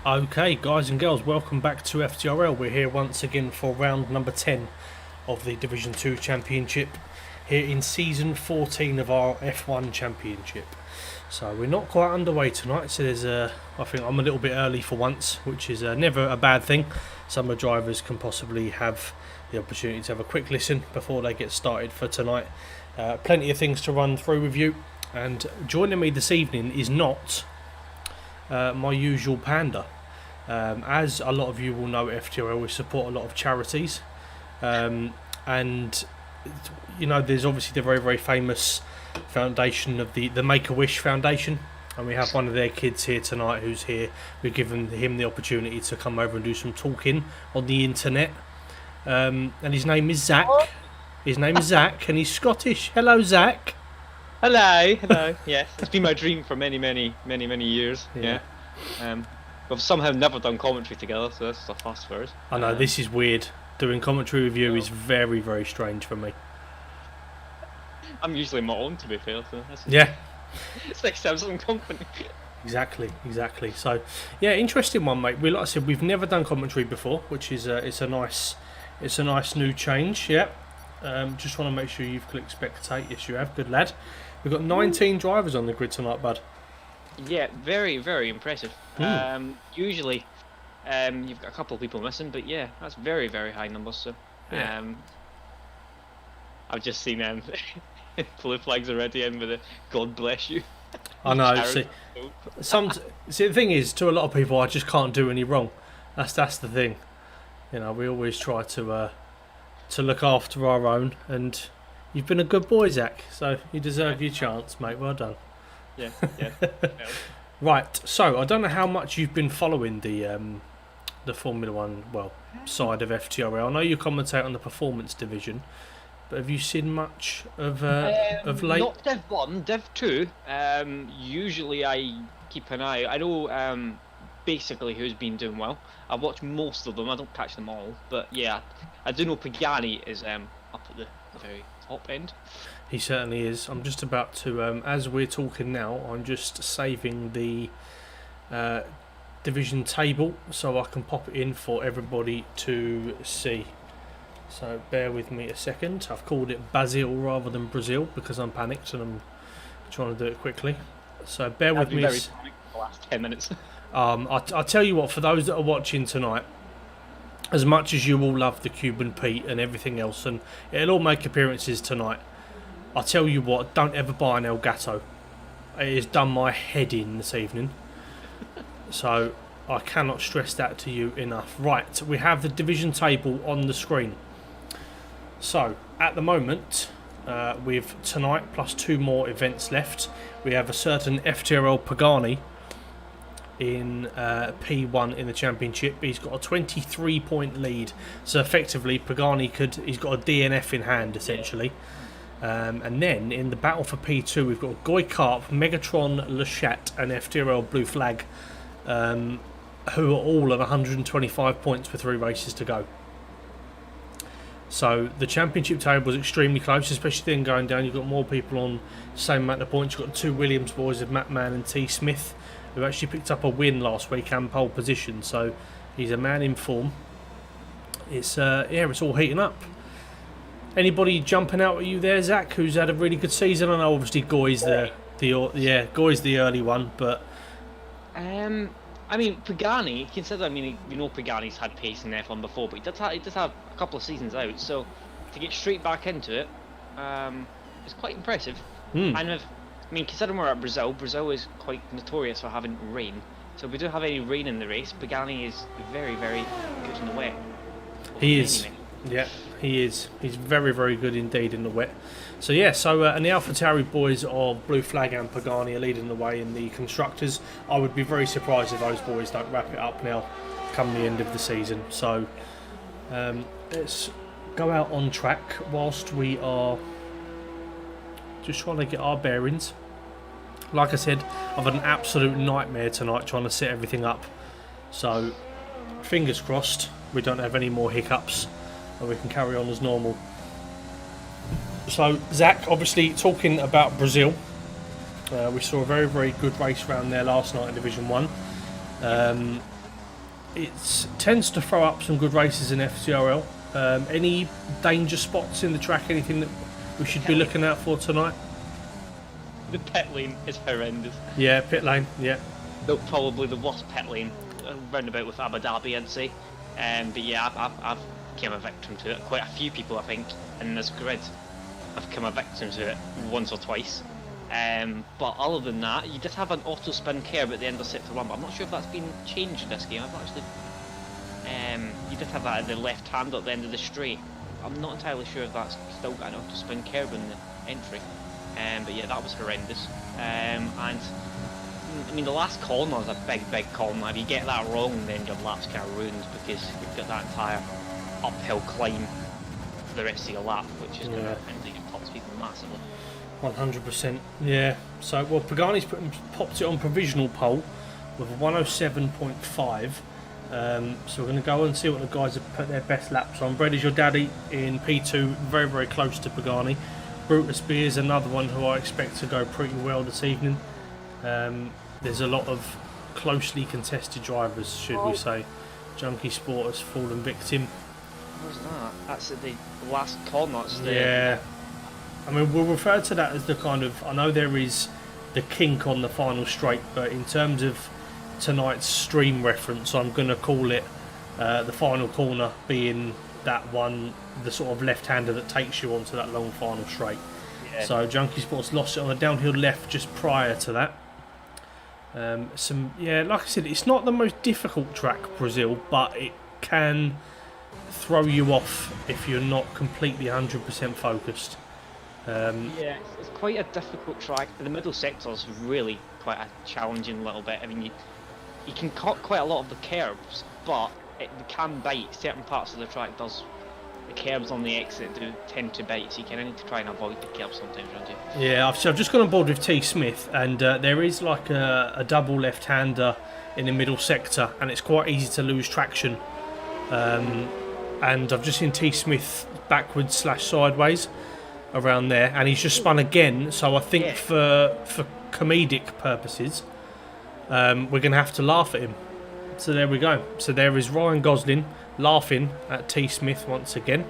Okay, guys and girls, welcome back to FTRL. We're here once again for round number 10 of the Division 2 Championship, here in season 14 of our F1 Championship. So we're not quite underway tonight, so I think I'm a little bit early for once, which is never a bad thing. Some of the drivers can possibly have the opportunity to have a quick listen before they get started for tonight. Plenty of things to run through with you, and joining me this evening is not my usual panda. As a lot of you will know, at FTRL we support a lot of charities, and you know there's obviously the very famous foundation of the Make-A-Wish Foundation, and we have one of their kids here tonight who's here. We've given him the opportunity to come over and do some talking on the internet, and his name is Zach. His name is Zach, and he's Scottish. Hello, Zach. Hello. Yes, it's been my dream for many years. Yeah. We've somehow never done commentary together, so that's a first for us. I know, this is weird. Doing commentary with you is very strange for me. I'm usually my own, to be fair. So yeah. It's nice to have some company. Exactly. So, yeah, interesting one, mate. Like I said, we've never done commentary before, which is it's a nice new change. Yeah. Just want to make sure you've clicked spectate. Yes, you have. Good lad. We've got 19 drivers on the grid tonight, bud. Yeah, very impressive. Usually, you've got a couple of people missing, but yeah, that's very high numbers. So, yeah. I've just seen blue flags already in with a God bless you. I know. See, the thing is, to a lot of people, I just can't do any wrong. That's the thing. You know, we always try to look after our own, and you've been a good boy, Zach. So you deserve your chance, mate. Well done. Yeah. Right, so I don't know how much you've been following the Formula One side of FTRL. I know you commentate on the performance division, but have you seen much of late? Not Div 1, Div 2. Usually I keep an eye. I know basically who's been doing well. I watch most of them. I don't catch them all, but yeah, I do know Pagani is up at the very top end. He certainly is. I'm just about to, as we're talking now, I'm just saving the division table so I can pop it in for everybody to see. So bear with me a second. I've called it Basil rather than Brazil because I'm panicked and I'm trying to do it quickly. So bear with me. Very panicked for the last 10 minutes. I'll tell you what, for those that are watching tonight, as much as you all love the Cuban Pete and everything else, and it'll all make appearances tonight, I'll tell you what, don't ever buy an Elgato. It has done my head in this evening. So I cannot stress that to you enough. Right, we have the division table on the screen. So at the moment, with tonight plus 2 more events left, we have a certain FTRL Pagani in P1 in the championship. He's got a 23-point lead. So effectively, Pagani he's got a DNF in hand essentially. And then in the battle for P2, we've got Goy Karp, Megatron, Lechat, and FTRL Blue Flag, who are all on 125 points with 3 races to go. So the championship table was extremely close, especially then going down. You've got more people on the same amount of points. You've got 2 Williams boys of Matt Mann and T Smith, who actually picked up a win last week and pole position. So he's a man in form. It's all heating up. Anybody jumping out at you there, Zach, who's had a really good season? I know obviously Goy's Goy's the early one, but I mean Pagani, Pagani's had pace in F1 before, but he does have a couple of seasons out, so to get straight back into it, it's quite impressive. Considering we're at Brazil is quite notorious for having rain, so if we don't have any rain in the race, Pagani is very good in the wet. He is. Yeah, he is. He's very good indeed in the wet. So yeah, and the AlphaTauri boys of Blue Flag and Pagani are leading the way in the constructors. I would be very surprised if those boys don't wrap it up now come the end of the season. So let's go out on track whilst we are just trying to get our bearings. Like I said, I've had an absolute nightmare tonight trying to set everything up. So fingers crossed we don't have any more hiccups and we can carry on as normal. So Zach, obviously talking about Brazil, we saw a very good race round there last night in Division 1. it tends to throw up some good races in FTRL. Any danger spots in the track? Anything that we should be looking out for tonight? The pit lane is horrendous. Yeah, pit lane. Yeah. Though probably the worst pit lane roundabout with Abu Dhabi, I'd say. But yeah, I've become a victim to it. Quite a few people, I think, in this grid have become a victim to it once or twice. But other than that, you just have an auto spin curb at the end of sector 1, but I'm not sure if that's been changed in this game. I've actually. You just have that at the left hand at the end of the straight. I'm not entirely sure if that's still got an auto spin curb in the entry. But yeah, that was horrendous. And I mean, the last corner is a big corner. If you get that wrong, then your lap's kind of ruined because you've got that entire uphill climb for the rest of your lap, which is going to hinder your top speed massively. 100%. Yeah. So, well, Pagani's popped it on provisional pole with a 107.5. So we're going to go and see what the guys have put their best laps on. Brett is your daddy in P2, very close to Pagani. Brutus B is another one who I expect to go pretty well this evening. There's a lot of closely contested drivers, should we say. Junkie Sport has fallen victim. What's that? That's at the last corner. Yeah. I mean, we'll refer to that as the kind of... I know there is the kink on the final straight, but in terms of tonight's stream reference, I'm going to call it the final corner being that one, the sort of left-hander that takes you onto that long final straight. Yeah. So Junkie Sports lost it on the downhill left just prior to that. Like I said, it's not the most difficult track, Brazil, but it can throw you off if you're not completely 100% focused. Yeah, it's quite a difficult track. The middle sector is really quite a challenging little bit. I mean, you can cut quite a lot of the curbs, but it can bite. Certain parts of the track does. The curbs on the exit do tend to bite, so you kind of need to try and avoid the curbs sometimes, don't you? Yeah, I've just gone on board with T. Smith, and there is like a double left-hander in the middle sector, and it's quite easy to lose traction. And I've just seen T. Smith backwards/sideways around there, and he's just spun again. So I think for comedic purposes, we're going to have to laugh at him. So there we go. So there is Ryan Gosling laughing at T. Smith once again.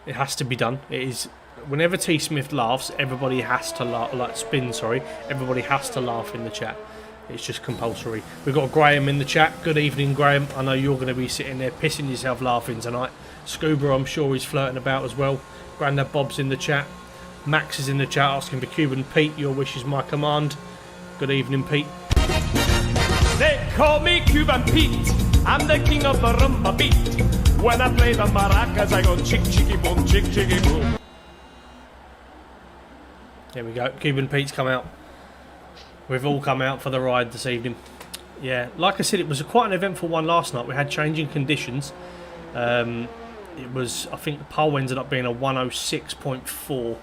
It has to be done. It is whenever T. Smith laughs, everybody has to laugh. Everybody has to laugh in the chat. It's just compulsory. We've got Graham in the chat. Good evening, Graham. I know you're going to be sitting there pissing yourself laughing tonight. Scuba, I'm sure he's flirting about as well. Grandad Bob's in the chat. Max is in the chat asking for Cuban Pete. Your wish is my command. Good evening, Pete. They call me Cuban Pete. I'm the king of the rumba beat. When I play the maracas, I go chick chicky boom, chick chicky boom. There we go. Cuban Pete's come out. We've all come out for the ride this evening. Yeah, like I said, it was quite an eventful one last night. We had changing conditions. It was, I think the pole ended up being a 106.4,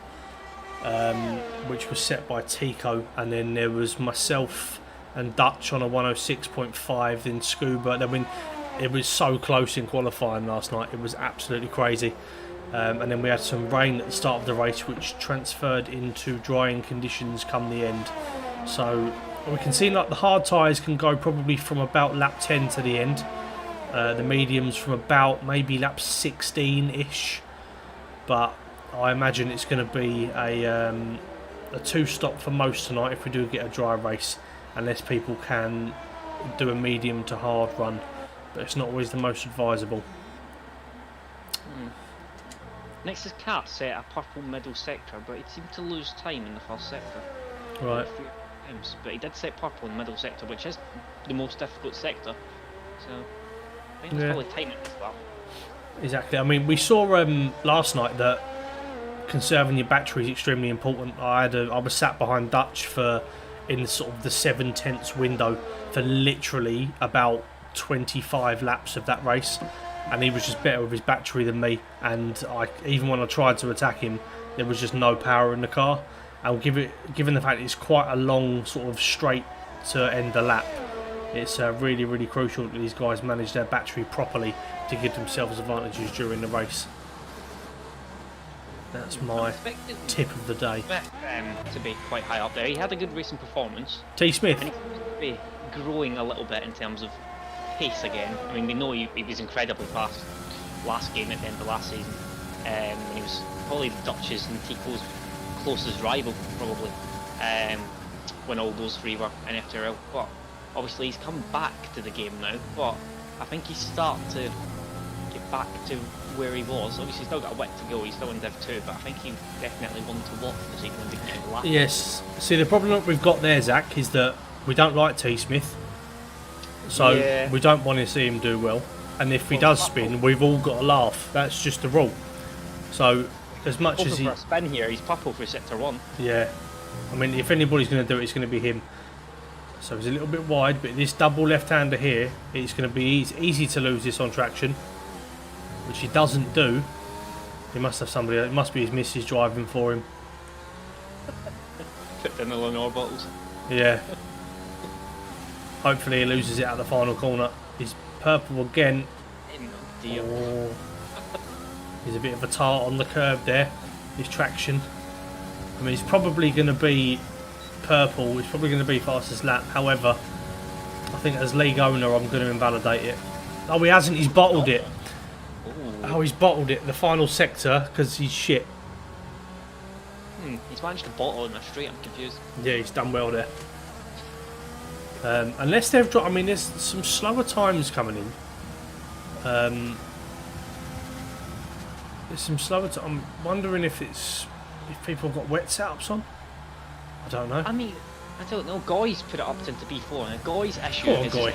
which was set by Tico, and then there was myself and Dutch on a 106.5, then Scuba. I mean, it was so close in qualifying last night. It was absolutely crazy. And then we had some rain at the start of the race, which transferred into drying conditions come the end. So we can see like the hard tyres can go probably from about lap 10 to the end. The mediums from about maybe lap 16-ish. But I imagine it's going to be a two-stop for most tonight if we do get a dry race, unless people can do a medium to hard run. But it's not always the most advisable. Next is Cat set a purple middle sector, but he seemed to lose time in the first sector. Right. But he did set purple in the middle sector, which is the most difficult sector. So I think it's probably timing as well. Exactly. I mean, we saw last night that conserving your battery is extremely important. I was sat behind Dutch in sort of the 7/10 window for literally about 25 laps of that race, and he was just better with his battery than me. And even when I tried to attack him, there was just no power in the car. And given the fact it's quite a long sort of straight to end the lap, it's really crucial that these guys manage their battery properly to give themselves advantages during the race. That's my tip of the day. To be quite high up there. He had a good racing performance. T. Smith. And he seems to be growing a little bit in terms of pace again. I mean, we know he was incredibly fast last game at the end of last season. And he was probably the Dutch's and Tico's closest rival, probably, when all those three were in FTRL. But obviously he's come back to the game now, but I think he's starting to get back to where he was. Obviously he's still got a bit to go, he's still in Div 2, but I think he's definitely one to watch this evening because of last. Yes. See, the problem that we've got there, Zach, is that we don't like T Smith, so we don't want to see him do well. And if he does spin, we've all got to laugh. That's just the rule. So as much as he for a spin here, he's purple for sector 1. Yeah. I mean, if anybody's going to do it, it's going to be him. So he's a little bit wide, but this double left-hander here, it's going to be easy to lose this on traction, which he doesn't do. He must have somebody. It must be his missus driving for him. Put in the Lenore bottles. Yeah. Hopefully he loses it at the final corner. He's purple again. Oh. He's a bit of a tart on the curve there. His traction. I mean, he's probably going to be purple. He's probably going to be fastest lap. However, I think as league owner, I'm going to invalidate it. Oh, he hasn't. He's bottled it. Oh, he's bottled it. The final sector because he's shit. He's managed to bottle in a straight. I'm confused. Yeah, he's done well there. Unless they've dropped. I mean, there's some slower times coming in. There's some slower. I'm wondering if people have got wet setups on. I don't know. I mean, I don't know. Goy's put it up into B4, and Goy's issue Go on, is Goy.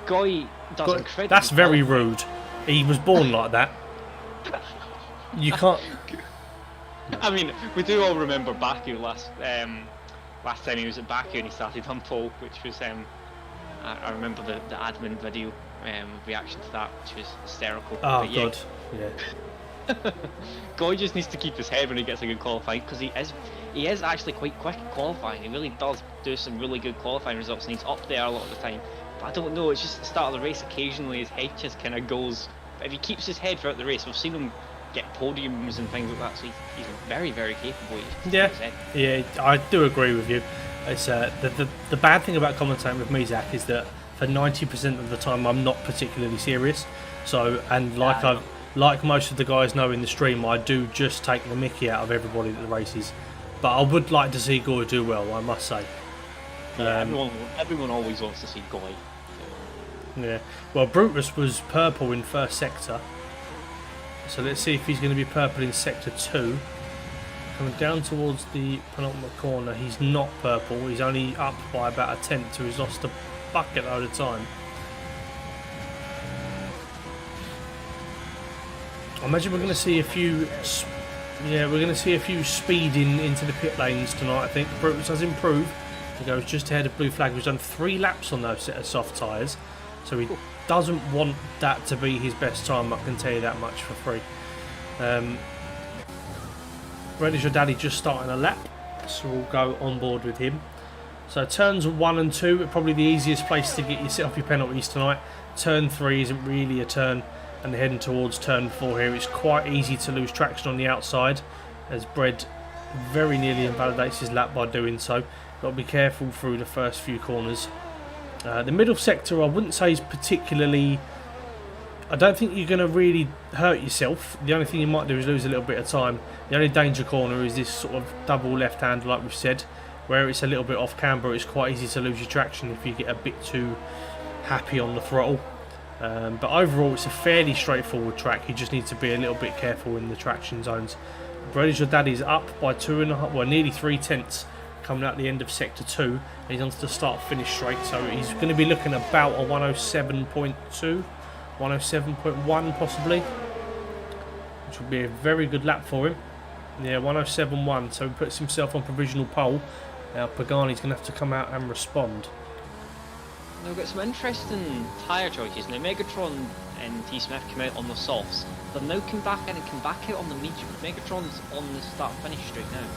Goy does incredibly. That's very well. rude. He was born like that. You can't. I mean, we do all remember Baku last time he was at Baku and he started on pole, which was I remember the admin video reaction to that, which was hysterical. Oh but god, yeah. Goy just needs to keep his head when he gets a good qualifying, because he is actually quite quick at qualifying. He really does do some really good qualifying results, and he's up there a lot of the time. But I don't know, it's just at the start of the race, occasionally his head just kind of goes. But if he keeps his head throughout the race, we've seen him get podiums and things like that, so he's very, very capable. Yeah, I do agree with you. It's the bad thing about commentating with me, Zach, is that for 90% of the time I'm not particularly serious. So, and like most of the guys know in the stream, I do just take the mickey out of everybody at the races. But I would like to see Goy do well, I must say. Yeah, everyone always wants to see Goy. Yeah. Well, Brutus was purple in first sector. So let's see if he's going to be purple in sector 2. Coming down towards the penultimate corner, he's not purple. He's only up by about a tenth, so he's lost a bucket load of time. I imagine we're going to see a few. Yeah, we're going to see a few speeding into the pit lanes tonight. I think Brutus has improved. He goes just ahead of Blue Flag. He's done 3 laps on those set of soft tyres, so he doesn't want that to be his best time. I can tell you that much for free. Red is your daddy just starting a lap, so we'll go on board with him. So turns 1 and 2 are probably the easiest place to get yourself your penalties tonight. Turn 3 isn't really a turn, and heading towards turn 4 here, it's quite easy to lose traction on the outside, as Bread very nearly invalidates his lap by doing so. Got to be careful through the first few corners. The middle sector I wouldn't say is particularly. I don't think you're going to really hurt yourself. The only thing you might do is lose a little bit of time. The only danger corner is this sort of double left hand, like we've said, where it's a little bit off camber. It's quite easy to lose your traction if you get a bit too happy on the throttle. But overall, it's a fairly straightforward track. You just need to be a little bit careful in the traction zones. Brad Your Daddy's up by 2.5, well, nearly 3 tenths coming out the end of sector 2. And he's on to the start-finish straight, so he's going to be looking about a 107.2. 107.1 possibly, which would be a very good lap for him. Yeah, 107.1, so he puts himself on provisional pole. Now Pagani's going to have to come out and respond. Now we've got some interesting tyre choices. Now Megatron and T Smith come out on the softs. They've now come back in and come back out on the medium. Megatron's on the start-finish straight now.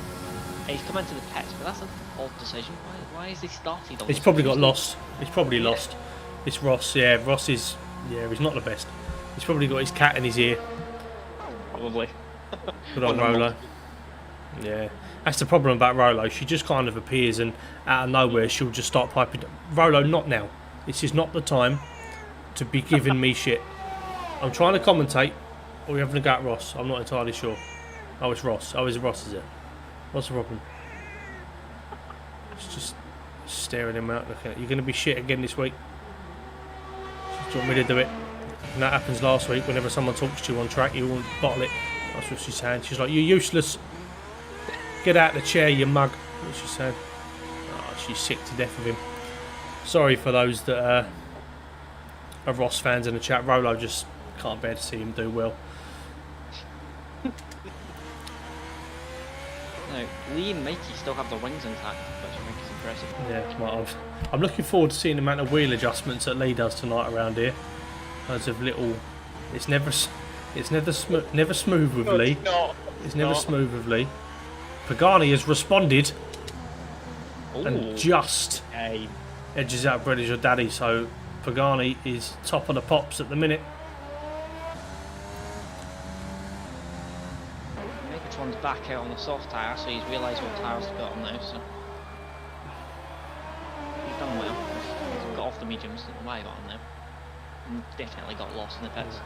And he's come into the pits, but that's an odd decision. Why is he started on He's probably got lost. He's probably lost. It's Ross, yeah, Ross is... Yeah, he's not the best. He's probably got his cat in his ear. Probably. Good old Rolo. Yeah. That's the problem about Rolo. She just kind of appears and out of nowhere she'll just start piping. Rolo, not now. This is not the time to be giving me shit. I'm trying to commentate. Or are we having a go at Ross? I'm not entirely sure. Oh, it's Ross. Oh, it's Ross, is it? What's the problem? It's just staring him out. Looking at you're going to be shit again this week. Do you want me to do it? And that happens last week. Whenever someone talks to you on track, you won't bottle it. That's what she's saying. She's like, you're useless. Get out of the chair, you mug. What's she saying? Oh, she's sick to death of him. Sorry for those that are Ross fans in the chat. Rolo just can't bear to see him do well. Now, Lee and Mikey still have their wings intact, which I think is impressive. Yeah, well, I'm looking forward to seeing the amount of wheel adjustments that Lee does tonight around here. Loads of little. It's never smooth with Lee. It's never smooth with Lee. Pagani has responded and just edges out British or Daddy, so Pagani is top of the pops at the minute. Megatron's back out on the soft tyre, so he's realised what tyres he's got on now, so he's done well. He's got off the mediums, don't know why he got on now. And definitely got lost in the pits.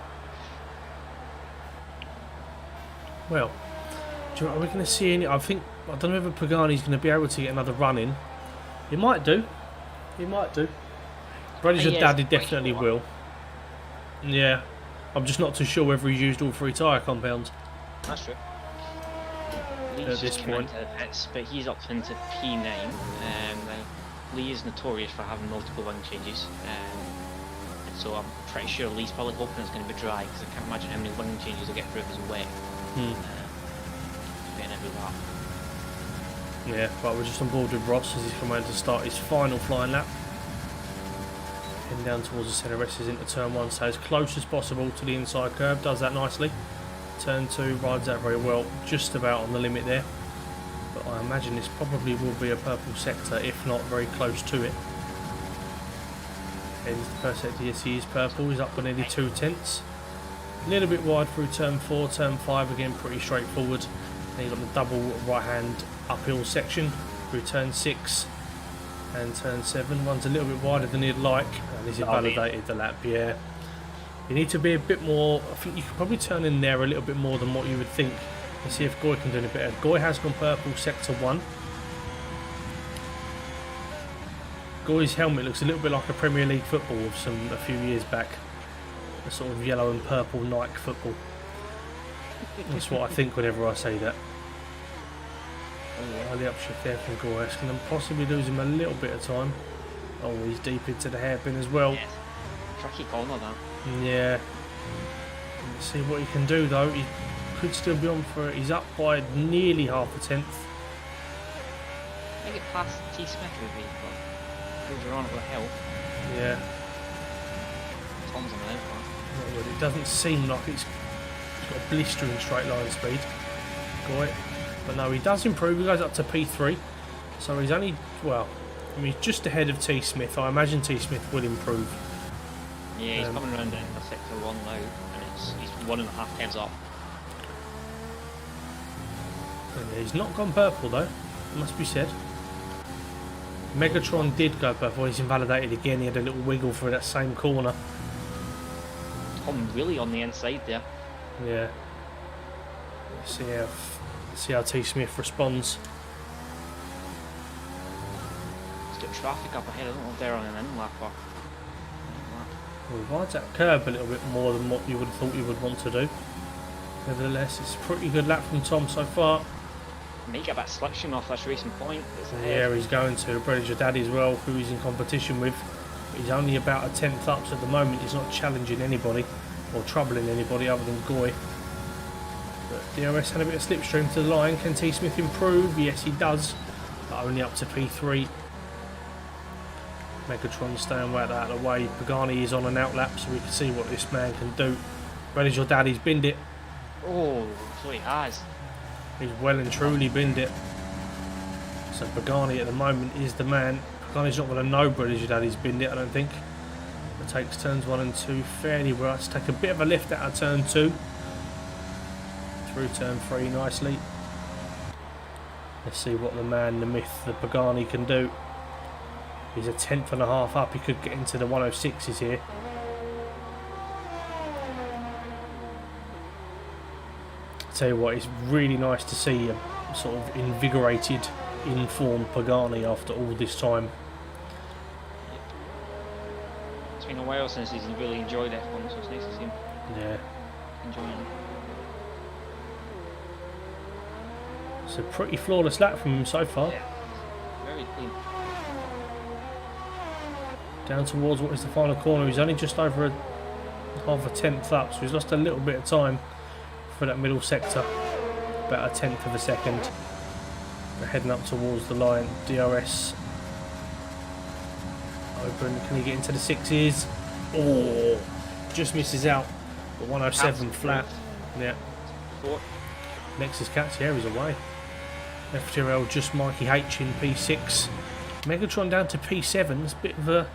Well, are we going to see any? I don't know whether Pagani's going to be able to get another run in. He might do. He might do. British or Daddy definitely will. Yeah. I'm just not too sure whether he's used all 3 tyre compounds. That's true. At Lee's this just point. into the pits, but he's up into P9. Lee is notorious for having multiple wing changes. So I'm pretty sure Lee's probably hoping it's going to be dry, because I can't imagine how many wing changes he'll get through if it's wet. Getting every lap. Yeah, but we're just on board with Ross as he's come out to start his final flying lap. Heading down towards the centre, resses into turn 1, so as close as possible to the inside curve, does that nicely. Turn 2, rides that very well, just about on the limit there. But I imagine this probably will be a purple sector, if not very close to it. Ends the first sector, yes he is purple, he's up by nearly 2 tenths. A little bit wide through turn 4, turn 5 again pretty straightforward. Then you've got the double right hand uphill section through turn 6 and turn 7. One's a little bit wider than he'd like, and he's invalidated the lap, yeah. You need to be a bit more, I think you could probably turn in there a little bit more than what you would think. Let's see if Goy can do any better. Goy has gone purple sector 1. Goy's helmet looks a little bit like a Premier League football of a few years back. A sort of yellow and purple Nike football. That's what I think whenever I say that. Oh, early upshift there from Goy. That's going to possibly lose him a little bit of time. Oh, he's deep into the hairpin as well. Yes. Tricky corner that. Yeah. Let's see what he can do though. He could still be on for it. He's up by nearly half a tenth. I think it past T. Smith would be, but proves you're on with help. Yeah. Tom's on the out. Well, it doesn't seem like it's got a blistering straight line speed. Goy. But no, he does improve. He goes up to P3. So he's only, well, I mean, he's just ahead of T. Smith. I imagine T. Smith will improve. Yeah, he's coming around in the sector 1 now, and he's 1.5 tenths up. And he's not gone purple though, it must be said. Megatron did go purple. He's invalidated again. He had a little wiggle through that same corner. Tom really on the inside there. Yeah. See how T. Smith responds. He's got traffic up ahead. I don't know if they're on an in lap or. Well, rides that curb a little bit more than what you would have thought you would want to do. Nevertheless, it's a pretty good lap from Tom so far. May get a bit selection off this racing point. Yeah, he's going to. British Daddy as well, who he's in competition with. He's only about a tenth up, so at the moment he's not challenging anybody or troubling anybody other than Goy. But DRS had a bit of slipstream to the line. Can T. Smith improve? Yes, he does. But only up to P3. Megatron staying right out of the way. Pagani is on an outlap, so we can see what this man can do. British Daddy's binned it. Oh, so he has. He's well and truly binned it. So Pagani at the moment is the man. Pagani's not going to know British Daddy's binned it, I don't think. It takes turns 1 and 2 fairly well. Let's take a bit of a lift out of turn 2. Through turn 3 nicely. Let's see what the man, the myth, the Pagani can do. He's a tenth and a half up. He could get into the 106s here. Tell you what, it's really nice to see a sort of invigorated, informed Pagani after all this time. It's been a while since he's really enjoyed F1, so it's nice to see him enjoying it. It's a pretty flawless lap from him so far. Yeah, very clean. Down towards what is the final corner. He's only just over half a tenth up, so he's lost a little bit of time for that middle sector. About a tenth of a second. We're heading up towards the line. DRS open. Can he get into the sixes? Oh, just misses out. But 107 flat. Yeah. Nexus Cats, yeah, he's away. FTRL just Mikey H in P6. Megatron down to P7. It's a bit of a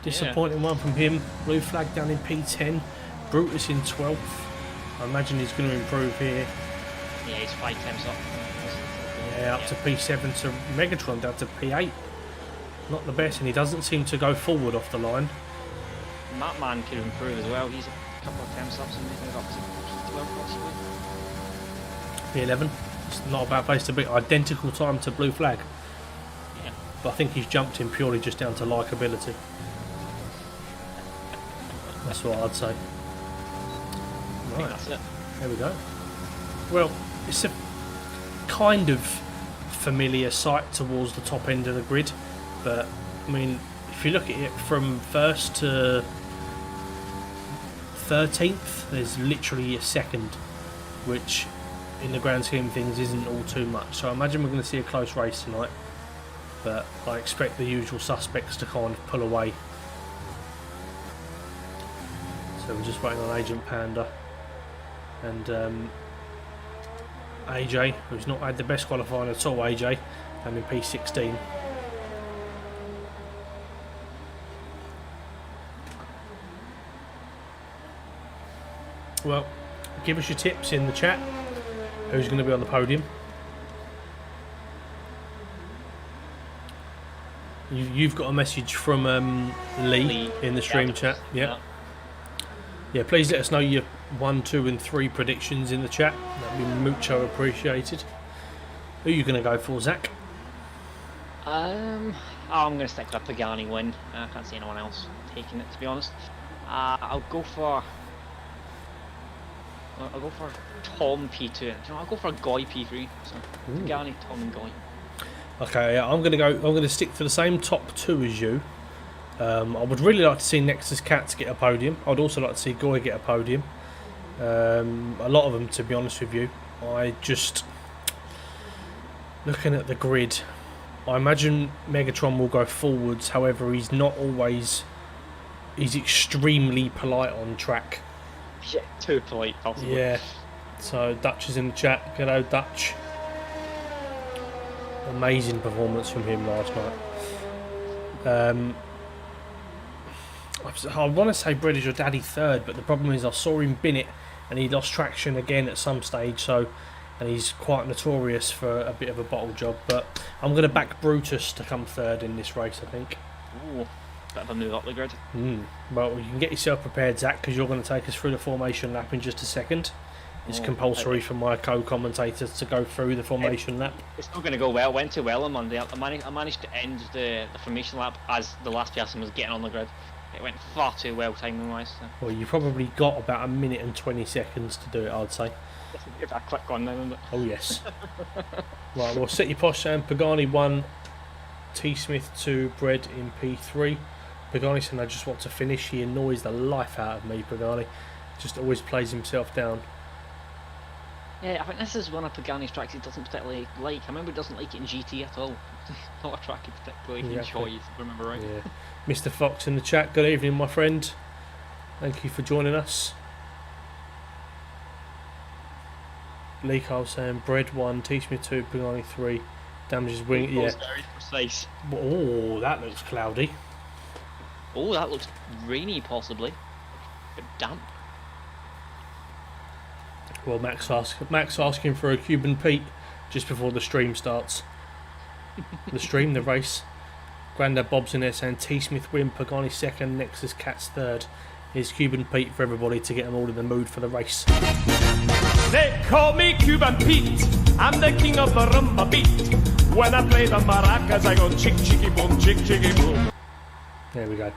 disappointing one from him. Blue Flag down in P10. Brutus in 12th. I imagine he's going to improve here. Yeah, he's 5 times up. Yeah, up to P7 to Megatron down to P8. Not the best, and he doesn't seem to go forward off the line. Matman could improve as well. He's a couple of times ups and maybe up to 12 possibly. P11. It's not a bad place to be. Identical time to Blue Flag. Yeah. But I think he's jumped him purely just down to likability. That's what I'd say. I think that's it. There we go. Well, it's a kind of familiar sight towards the top end of the grid, but I mean, if you look at it from 1st to 13th, there's literally a second, which in the grand scheme of things isn't all too much. So I imagine we're going to see a close race tonight, but I expect the usual suspects to kind of pull away. So we're just waiting on Agent Panda and AJ, who's not had the best qualifying at all. AJ, and in P16. Well, give us your tips in the chat. Who's going to be on the podium? You've got a message from Lee in the stream chat. Yeah, please let us know your 1, 2 and 3 predictions in the chat. That'd be mucho appreciated. Who are you going to go for, Zach? I'm going to stick with a Pagani win. I can't see anyone else taking it, to be honest. I'll go for Tom P2. You know, I'll go for Goy P3. So Pagani, Tom, and Goy. Okay, yeah, I'm going to stick to the same top 2 as you. I would really like to see Nexus Cats get a podium. I'd also like to see Goy get a podium. A lot of them, to be honest with you. I just, looking at the grid, I imagine Megatron will go forwards. However, he's not always. He's extremely polite on track. Yeah, too polite, possibly. Yeah. So Dutch is in the chat. Hello, Dutch. Amazing performance from him last night. I want to say Bread is your daddy third, but the problem is I saw him bin it and he lost traction again at some stage, and he's quite notorious for a bit of a bottle job, but I'm going to back Brutus to come third in this race, I think. Ooh, bit of a move up the grid. Well, you can get yourself prepared, Zach, because you're going to take us through the formation lap in just a second. It's compulsory for my co-commentators to go through the formation lap. It's not going to go well. It went too well on Monday. I managed to end the formation lap as the last person was getting on the grid. It went far too well timing-wise. So. Well, you probably got about 1 minute and 20 seconds to do it, I'd say. If I click on them. Oh, yes. Right, well, set your posh, Sam. Pagani 1, T. Smith 2, Bread in P3. Pagani said, I just want to finish. He annoys the life out of me, Pagani. Just always plays himself down. Yeah, I think this is one of Pagani's tracks he doesn't particularly like. I remember he doesn't like it in GT at all. Not a track he particularly enjoys, if I remember right. Yeah. Mr. Fox in the chat, good evening, my friend. Thank you for joining us. Lee Carl saying Bread 1, T. Smith 2, Pagani 3, damages wing. Yeah. Very precise. Oh, that looks cloudy. Oh, that looks rainy, possibly. But damp. Well, Max asking for a Cuban Pete. just before the stream starts. The race. Grandad Bob's in there saying T Smith win, Pagani second, Nexus Cats third. Here's Cuban Pete for everybody to get them all in the mood for the race. They call me Cuban Pete. I'm the king of the rumba beat. When I play the maracas, I go chick chicky boom, chick chicky boom. There we go.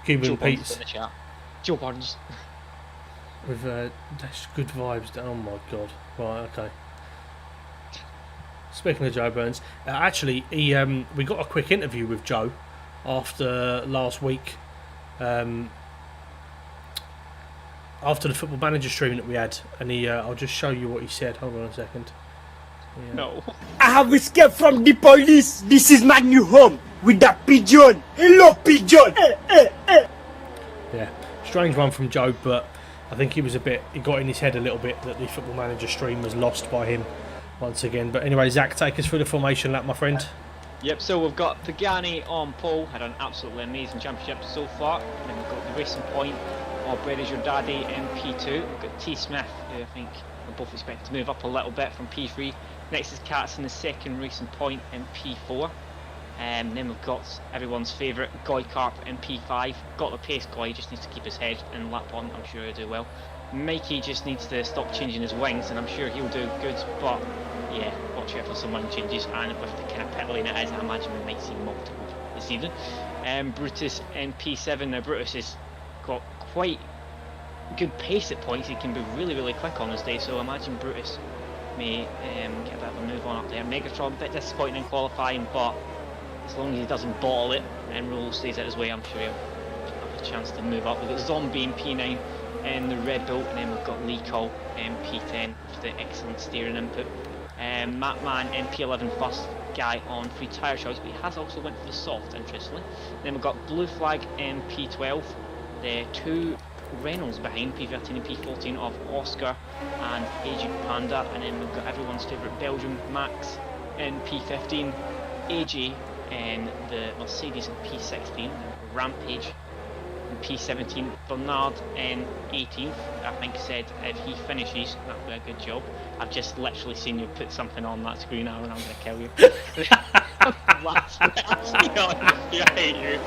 Cuban Pete's in the chat. Joe Barnes. with that's good vibes. Oh my god. Right, okay. Speaking of Joe Burns, actually, we got a quick interview with Joe after last week, after the Football Manager stream that we had, and I'll just show you what he said. Hold on a second. Yeah. No. I have escaped from the police. This is my new home with that pigeon. Hello, pigeon. Yeah, strange one from Joe, but I think he got in his head a little bit that the Football Manager stream was lost by him once again. But anyway, Zach, take us through the formation lap, my friend. Yep, so we've got Pagani on pole, had an absolutely amazing championship so far. And then we've got the Racing Point, or Bread Is Your Daddy in P2. We've got T Smith, who I think we're both expected to move up a little bit from P3. Next is Cats in the second, Racing Point in P4. And then we've got everyone's favourite Goy Carp in P5. Got the pace Goy, just needs to keep his head and lap on, I'm sure he'll do well. Mikey just needs to stop changing his wings, and I'm sure he'll do good, but yeah, watch out for some wing changes, and with the kind of pit lane it is, I imagine we might see multiple this evening. Brutus in P7. Now Brutus has got quite good pace at points, he can be really quick on his day, so I imagine Brutus may get a bit of a move on up there. Megatron, a bit disappointing in qualifying, but as long as he doesn't bottle it and Rule stays out his way, I'm sure he'll have a chance to move up. We've got Zombie in P9 and the Red Bull, and then we've got Lee Cole in P10 for the excellent steering input. Matman in P11, first guy on free tyre choice, but he has also went for the soft, interestingly. Then we've got Blue Flag in P12, the two Reynolds behind, P13 and P14 of Oscar and AG Panda, and then we've got everyone's favourite Belgium Max in P15, AG in the Mercedes in P16, Rampage in P17, Bernard in 18th. I think said if he finishes, that'll be a good job. I've just literally seen you put something on that screen now and I'm going to kill you. Last actually honestly, I hate you.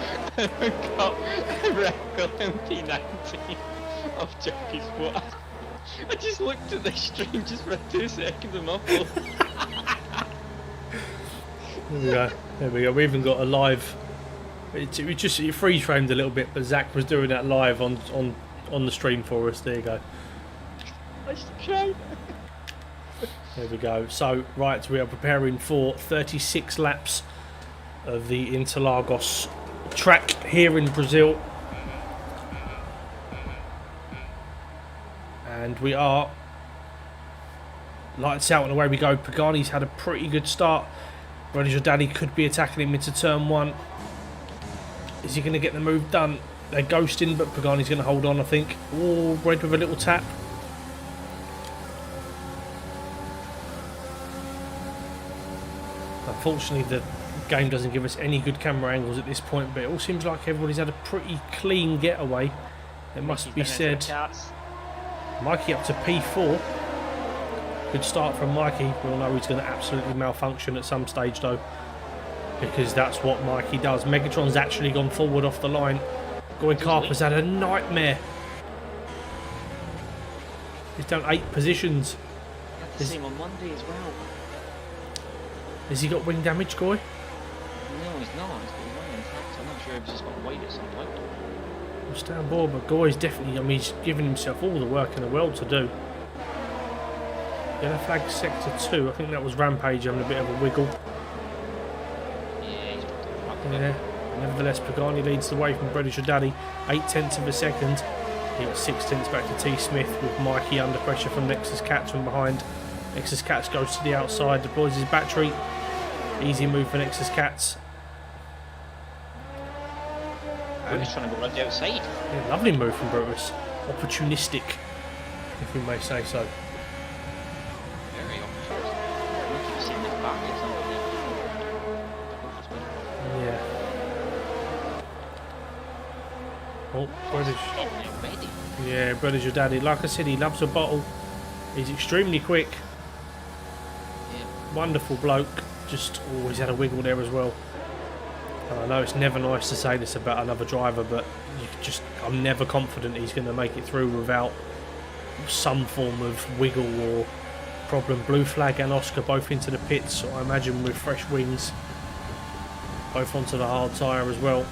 We've got Reckle in P19 of Jockey's What? I just looked at the stream just for 2 seconds and my fault. There we go. We even got a live. It freeze framed a little bit, but Zach was doing that live on the stream for us. There you go. Let's try. There we go. So right, we are preparing for 36 laps of the Interlagos track here in Brazil, and we are lights out and away we go. Pagani's had a pretty good start. Radical Daddy could be attacking him into turn 1. Is he going to get the move done? They're ghosting, but Pagani's going to hold on, I think. Oh, Red with a little tap. Unfortunately, the game doesn't give us any good camera angles at this point, but it all seems like everybody's had a pretty clean getaway. It must be said. Mikey up to P4. Good start from Mikey. We all know he's going to absolutely malfunction at some stage, though, because that's what Mikey does. Megatron's actually gone forward off the line. Goy Carper's had a nightmare. He's done 8 positions. I had to see him on Monday as well. Has he got wing damage, Goy? No, he's not. He's got wing impact. I'm not sure if he's just got weight at some point. We'll stay on board, but Goy's definitely, I mean, he's given himself all the work in the world to do. Yellow flag sector 2, I think that was Rampage having a bit of a wiggle. Yeah, he's Yeah. Nevertheless, Pagani leads the way from British Daddy, 8/10 of a second. He got 6/10 back to T Smith, with Mikey under pressure from Nexus Cats from behind. Nexus Cats goes to the outside, deploys his battery. Easy move for Nexus Cats. We're just trying to go around the outside. Yeah, lovely move from Brutus. Opportunistic, if we may say so. Very opportunistic. Look, you've seen this back or something. Yeah. Oh, British. Ready. Yeah, British your daddy. Like I said, he loves a bottle. He's extremely quick. Yeah. wonderful bloke. Just always had a wiggle there as well. And I know it's never nice to say this about another driver, but I'm never confident he's going to make it through without some form of wiggle or problem. Blue flag and Oscar both into the pits, so I imagine with fresh wings, both onto the hard tyre as well.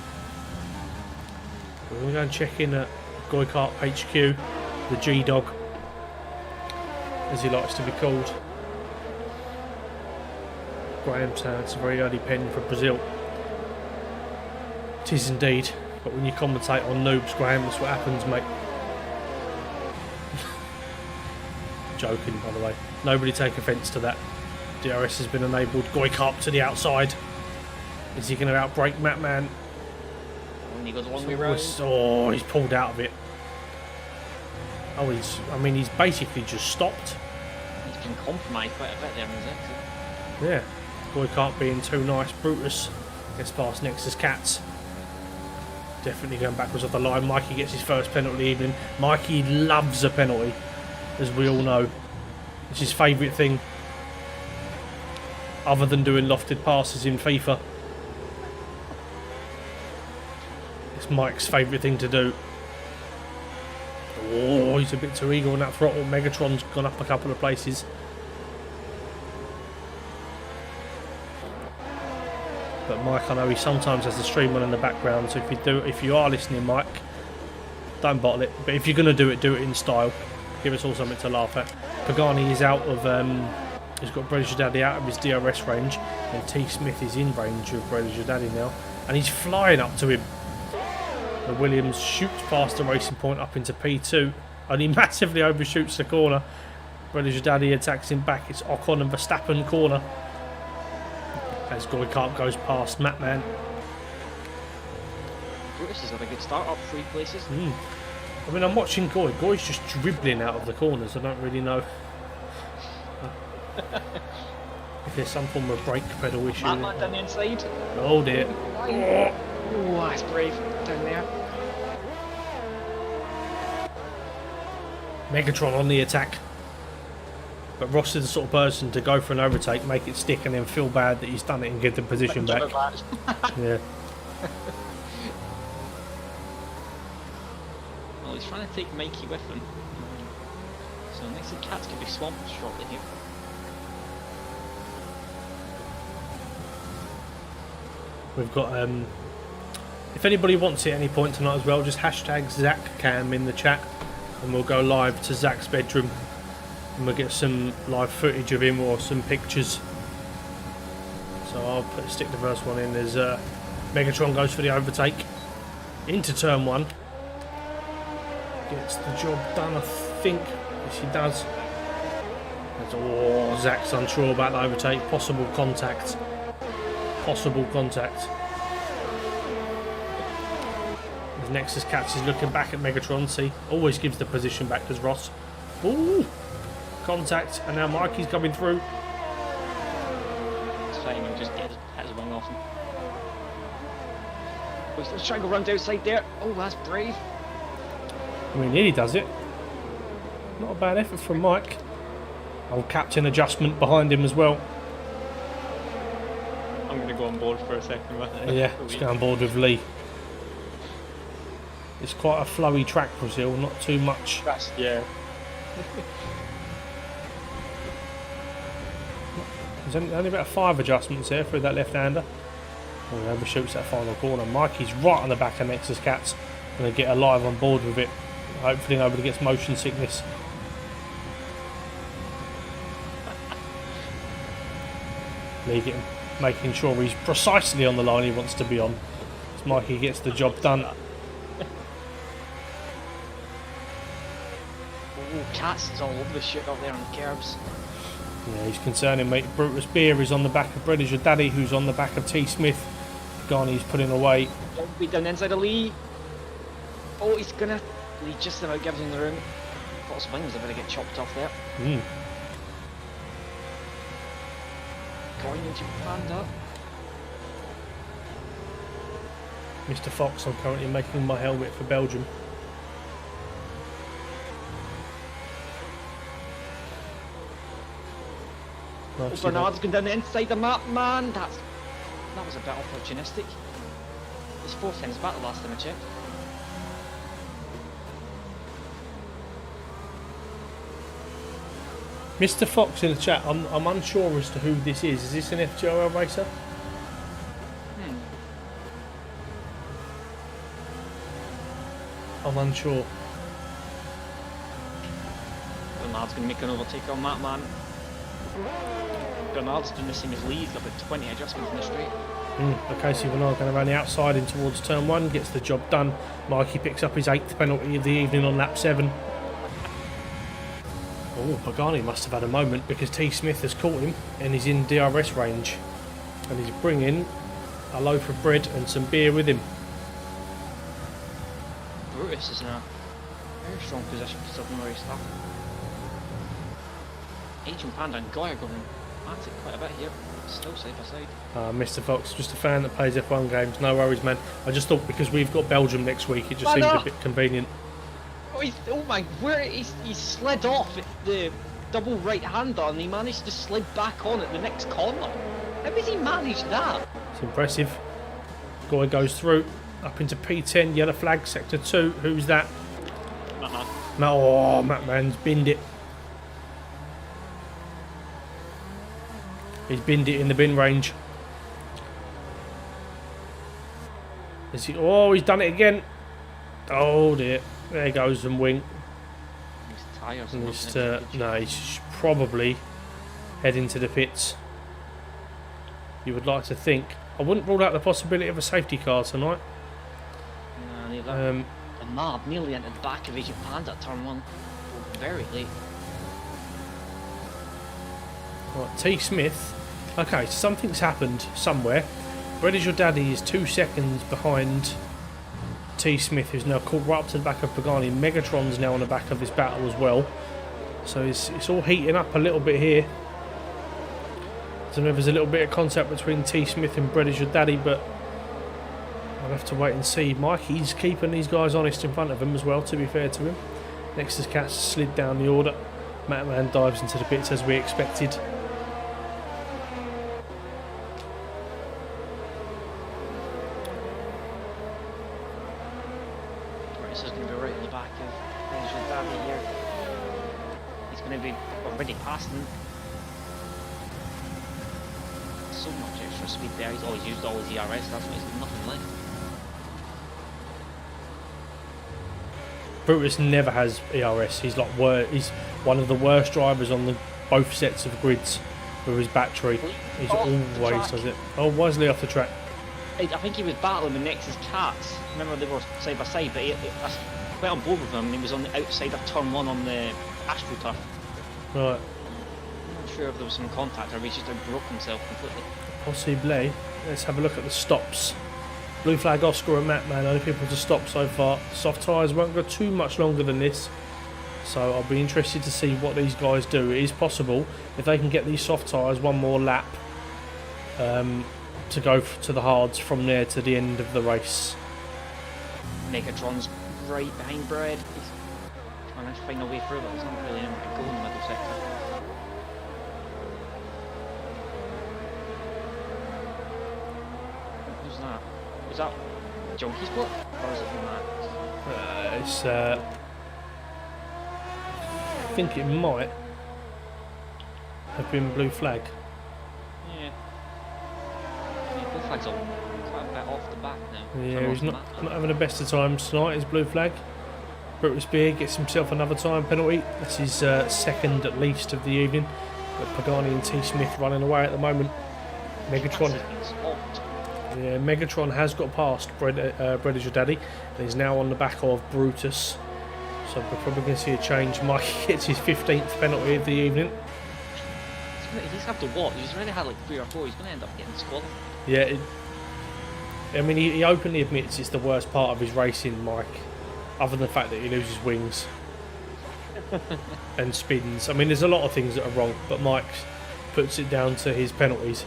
We're going to go and check in at Goikart HQ, the G-Dog, as he likes to be called. Graham saying it's a very early pen for Brazil. It is indeed, but when you commentate on noobs, Graham, that's what happens, mate. Joking, by the way. Nobody take offence to that. DRS has been enabled. Goikart to the outside. Is he going to outbrake Matman? When he goes a long way round. Oh, he's pulled out of it. Oh, he's basically just stopped. He's been compromised quite a bit there in his exit. Yeah. Goikart being too nice. Brutus gets past Nexus Cats. Definitely going backwards off the line. Mikey gets his first penalty of the evening. Mikey loves a penalty, as we all know. It's his favourite thing, other than doing lofted passes in FIFA. It's Mike's favourite thing to do. Oh, he's a bit too eager on that throttle. Megatron's gone up a couple of places. But Mike, I know he sometimes has the stream on in the background, so if you are listening, Mike, don't bottle it. But if you're going to do it in style. Give us all something to laugh at. Pagani is out of, he's got Brother Daddy out of his DRS range, and T. Smith is in range of Brother Daddy now, and he's flying up to him. The Williams shoots past the racing point up into P2, and he massively overshoots the corner. Brother Daddy attacks him back. It's Ocon and Verstappen corner, as Goikart goes past Matman. Brutus has got a good start, up 3 places. I mean, I'm watching Goy. Goy's just dribbling out of the corners. I don't really know if there's some form of brake pedal issue. Matman down the inside. Oh dear. Oh, that's brave down there. Megatron on the attack. But Ross is the sort of person to go for an overtake, make it stick, and then feel bad that he's done it and get the position back. Yeah. Well, he's trying to take Mikey with him. So next the Cats could be swamped shortly here. We've got, if anybody wants it at any point tonight as well, just hashtag ZachCam in the chat, and we'll go live to Zach's bedroom, and we'll get some live footage of him or some pictures. So I'll stick the first one in. There's Megatron goes for the overtake into turn 1. Gets the job done, I think. Yes, he does. Oh, Zach's unsure about the overtake. Possible contact. Possible contact. As Nexus Cats is looking back at Megatron. See, always gives the position back, does Ross. Ooh, contact, and now Mikey's coming through. It's fine, he'll just get his wing off him. Oh, he's trying to go round outside there. Oh, that's brave. I mean, nearly does it. Not a bad effort from Mike. Old captain adjustment behind him as well. I'm going to go on board for a second. Yeah, let's go on board with Lee. It's quite a flowy track, Brazil, not too much. Yeah. There's only about 5 adjustments there through that left-hander. Oh, he overshoots that final corner. Mikey's right on the back of Nexus Cats. Going to get alive on board with it. Hopefully nobody gets motion sickness. Lee making sure he's precisely on the line he wants to be on. As Mikey gets the job done. Oh, Cats is all over the shit up there on the curbs. Yeah, he's concerning, mate. Brutus Beer is on the back of British Daddy, who's on the back of T. Smith. Ghani's putting away. Be down the inside of Lee. Oh, he's gonna. Lee just about gives him the room. Thought his wings are going to get chopped off there. Going into Panda. Mr. Fox, I'm currently making my helmet for Belgium. Nicely Bernard's going down the inside the map, man. That was a bit opportunistic. It's 4 times back the last time I checked. Mr. Fox in the chat, I'm unsure as to who this is. Is this an FTRL racer? I'm unsure. Bernard's going to make an overtake on that, man. Bernard's doing the same as Lee. He's got about 20 adjustments in the straight. Okay, so Bernard going around the outside in towards turn 1, gets the job done. Mikey picks up his 8th penalty of the evening on lap 7. Oh, Pagani must have had a moment because T. Smith has caught him and he's in DRS range. And he's bringing a loaf of bread and some beer with him. Brutus is in a very strong position considering where he started. Agent Panda and Goya going at it quite a bit here. Still side by side. Mr. Fox, just a fan that plays F1 games. No worries, man. I just thought because we've got Belgium next week, it just seemed a bit convenient. Oh my, he's slid off at the double right-hander and he managed to slid back on at the next corner. How has he managed that? It's impressive. Goy goes through, up into P10, yellow flag, sector 2. Who's that? No, oh, Mattman's binned it. He's binned it in the bin range. Is he? Oh, he's done it again. Oh dear. There goes and wing. He's tired. And he's probably heading to the pits. You would like to think. I wouldn't rule out the possibility of a safety car tonight. No, neither. Bernard nearly into the back of Agent Panda at turn 1. Very late. Right, T. Smith. Okay, something's happened somewhere. Bread is Your Daddy is 2 seconds behind T. Smith, who's now caught right up to the back of Pagani. Megatron's now on the back of this battle as well. So it's all heating up a little bit here. I don't know if there's a little bit of contact between T. Smith and Bread is Your Daddy, but I'll have to wait and see. Mikey's keeping these guys honest in front of him as well, to be fair to him. Nexus Cat's slid down the order. Matman dives into the pits as we expected. This is going to be right in the back of Agent Panda here. He's going to be already past him. So much extra speed there. He's always used all his ERS. That's why he's got nothing left. Brutus never has ERS. He's he's one of the worst drivers on both sets of grids with his battery. He's always does it. Oh, wisely off the track. I think he was battling with Nexus Cats. Remember they were side by side, but I went on board with him and he was on the outside of turn 1 on the AstroTurf. Right. I'm not sure if there was some contact or he just broke himself completely. Possibly. Let's have a look at the stops. Blue flag Oscar and Mattman, only people to stop so far. Soft tyres won't go too much longer than this. So I'll be interested to see what these guys do. It is possible, if they can get these soft tyres one more lap, to go to the hards from there to the end of the race. Megatron's right behind Bread. He's trying to find a way through, but there's not really anywhere to go in the middle sector. Who's that? Is that Junkie Sport? Or is it from that? I think it might have been blue flag. Yeah. Blue flag's all quite a bit off the back now. Yeah, he's not having the best of times tonight, is blue flag. Brutus Beer gets himself another time penalty. That's his second at least of the evening. But Pagani and T. Smith running away at the moment. Megatron. Yeah, Megatron has got past Bread is Your Daddy and he's now on the back of Brutus. So we're probably going to see a change. Mikey gets his 15th penalty of the evening. He's have to watch. He's already had like 3 or 4. He's going to end up getting squad. Yeah, I mean, he openly admits it's the worst part of his racing, Mike. Other than the fact that he loses wings and spins. I mean, there's a lot of things that are wrong, but Mike puts it down to his penalties.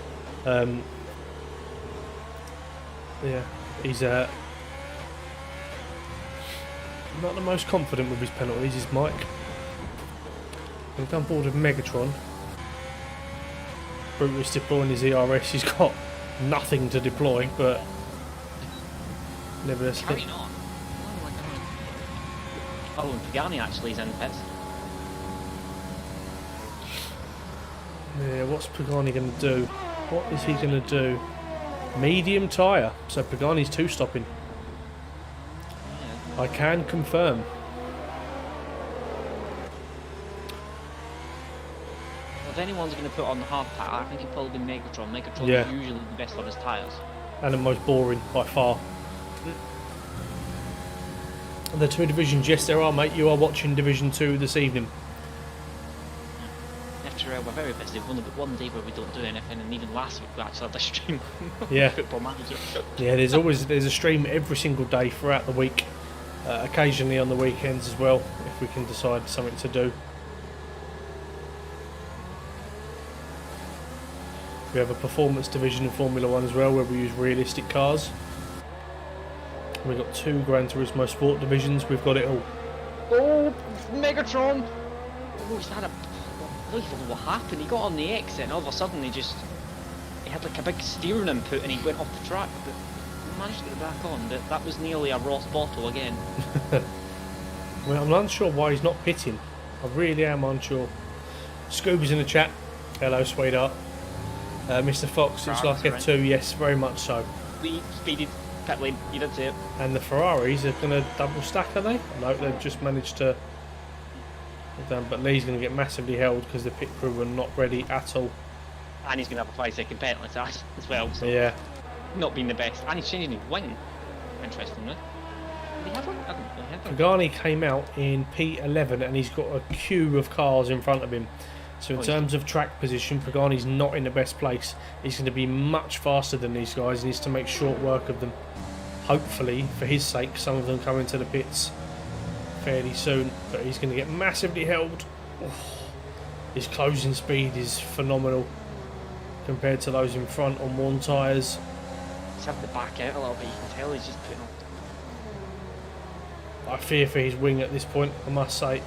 Yeah, he's not the most confident with his penalties, is Mike. We'll go on board with Megatron. Brutus deploying his ERS. He's got nothing to deploy, but nevertheless. Carrying on. Oh, and Pagani actually is in the pits. Yeah, what's Pagani going to do? What is he going to do? Medium tyre. So Pagani's two-stopping. Yeah. I can confirm. Well, if anyone's going to put on the hard pack, I think it'd probably be Megatron. Megatron Yeah. is usually the best on his tyres. And the most boring by far. The two divisions, yes there are, mate. You are watching Division 2 this evening. FTRL, we're very busy. We've only got one day where we don't do anything, and even last week we actually had a stream. Yeah. Football Manager. Yeah, there's a stream every single day throughout the week. Occasionally on the weekends as well, if we can decide something to do. We have a performance division in Formula 1 as well, where we use realistic cars. We've got 2 Gran Turismo Sport divisions, we've got it all. Oh, Megatron! Oh, he's had a... I don't even know what happened. He got on the exit and all of a sudden he had like a big steering input and he went off the track, but he managed to get it back on. But that was nearly a Ross bottle again. Well, I'm unsure why he's not pitting. I really am unsure. Scooby's in the chat. Hello, sweetheart. Mr. Fox, it's like F2, yes, very much so. We speeded pit lane, you did say it. And the Ferraris are going to double stack, are they? No, they've just managed to... But Lee's going to get massively held because the pit crew are not ready at all. And he's going to have a 5-second penalty as well, so Yeah. not being the best. And he's changing his wing, interestingly. Did he have one? I don't think he had one. Pagani came out in P11 and he's got a queue of cars in front of him. So in terms of track position, Pagani's not in the best place. He's going to be much faster than these guys. He needs to make short work of them. Hopefully, for his sake, some of them come into the pits fairly soon. But he's going to get massively held. Oh, his closing speed is phenomenal compared to those in front on worn tyres. He's having to back out a little bit, you can tell he's just putting on. I fear for his wing at this point, I must say.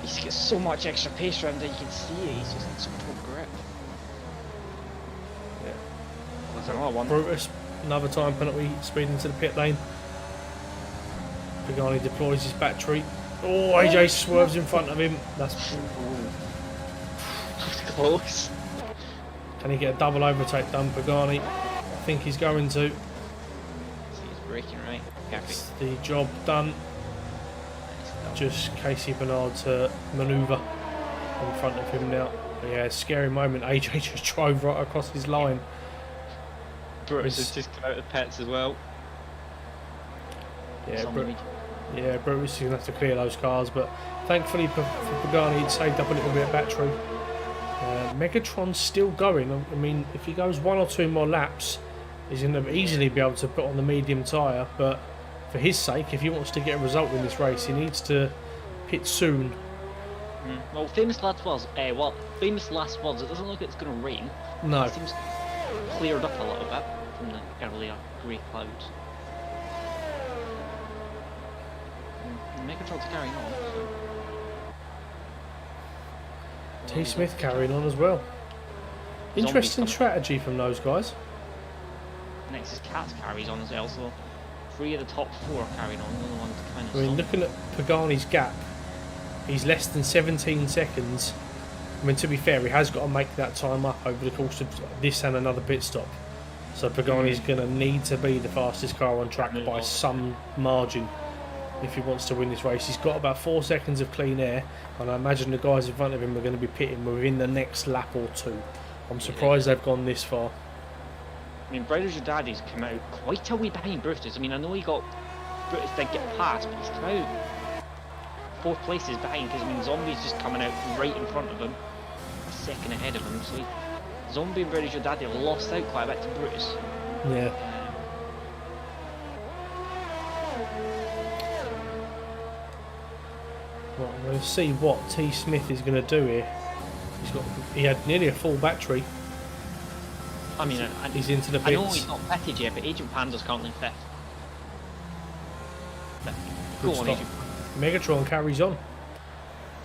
He's got so much extra pace around there, you can see it, he's just in so much more grip. Yeah. There's another one. Brutus, another time penalty, speeding to the pit lane. Pagani deploys his battery. Oh, AJ swerves in front of him. That's close. Can he get a double overtake done, Pagani? I think he's going to. See, he's braking right. It's Perfect. the job done. Just Casey Bernard to manoeuvre in front of him now. But yeah, scary moment. AJ just drove right across his line. Brutus has just come out of the pits as well. Yeah, Somebody. Brutus is going to have to clear those cars, but thankfully for Pagani, he'd saved up a little bit of battery. Megatron's still going. I mean, if he goes 1 or 2 more laps, he's going to easily be able to put on the medium tyre, but for his sake, if he wants to get a result in this race, he needs to pit soon. Well, famous last words. Famous last words. It doesn't look like it's going to rain. No. It seems cleared up a little bit from the earlier grey clouds. Megatron's carrying on. So. T. Smith carrying on as well. Interesting strategy from those guys. Next is Katz carries on as well, so 3 of the top 4 are carrying on, the other one's kind of I mean, looking at Pagani's gap, he's less than 17 seconds. I mean, to be fair, he has got to make that time up over the course of this and another pit stop. So Pagani's going to need to be the fastest car on track by some margin if he wants to win this race. He's got about 4 seconds of clean air, and I imagine the guys in front of him are going to be pitting within the next lap or 2. I'm surprised they've gone this far. I mean, Brothers Your Daddy's come out quite a way behind Brutus. I mean, I know Brutus did get past, but he's come out 4 places behind, because I mean, Zombie's just coming out right in front of him, a second ahead of him, so Zombie and Brothers Your Daddy have lost out quite a bit to Brutus. Yeah. Well, we'll see what T. Smith is going to do here. He had nearly a full battery. I mean, he's into the pits. I know he's not pitted yet, but Agent Panda's currently 5th. Go on, Agent. Megatron carries on.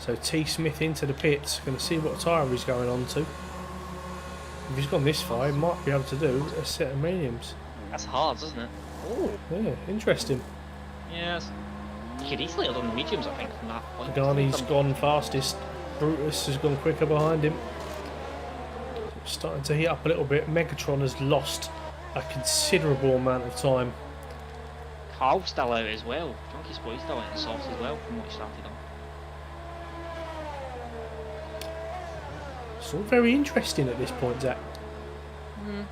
So T Smith into the pits. Going to see what tyre he's going on to. If he's gone this far, he might be able to do a set of mediums. That's hard, isn't it? Oh. Yeah, interesting. Yes. You could easily have done the mediums, I think, from that point. Pagani's gone fastest. Brutus has gone quicker behind him. Starting to heat up a little bit. Megatron has lost a considerable amount of time. Carl's still out as well. Junkie Spot's still out in softs as well from what he started on. It's all very interesting at this point, Zach.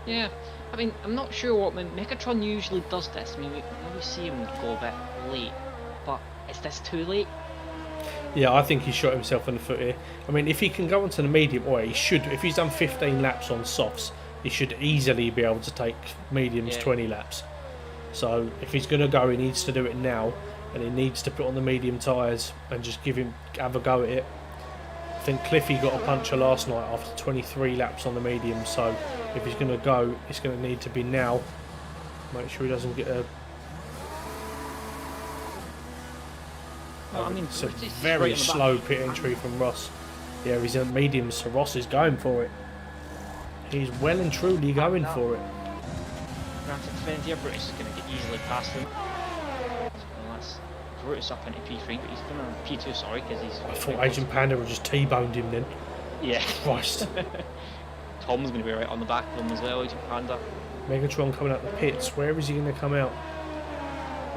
Yeah. I mean, I'm not sure what Megatron usually does this. I mean, we see him go a bit late, but is this too late? Yeah, I think he shot himself in the foot here. I mean, if he can go onto the medium, or he should, if he's done 15 laps on softs, he should easily be able to take mediums 20 laps. So if he's going to go, he needs to do it now, and he needs to put on the medium tyres and just have a go at it. I think Cliffy got a puncture last night after 23 laps on the medium, so if he's going to go, it's going to need to be now. Make sure he doesn't get a... Well, I mean, it's a Brutus is very right on the back. slow pit entry from Ross. Yeah, he's in mediums, so Ross is going for it. He's well and truly going for it. Granted, defend here, Brutus is going to get easily past him. Unless Brutus up into P3, but he's been on P2, sorry, because he's... I thought Agent Panda would just T-boned him then. Yeah. Christ. Tom's going to be right on the back of him as well, Agent Panda. Megatron coming out the pits. Where is he going to come out?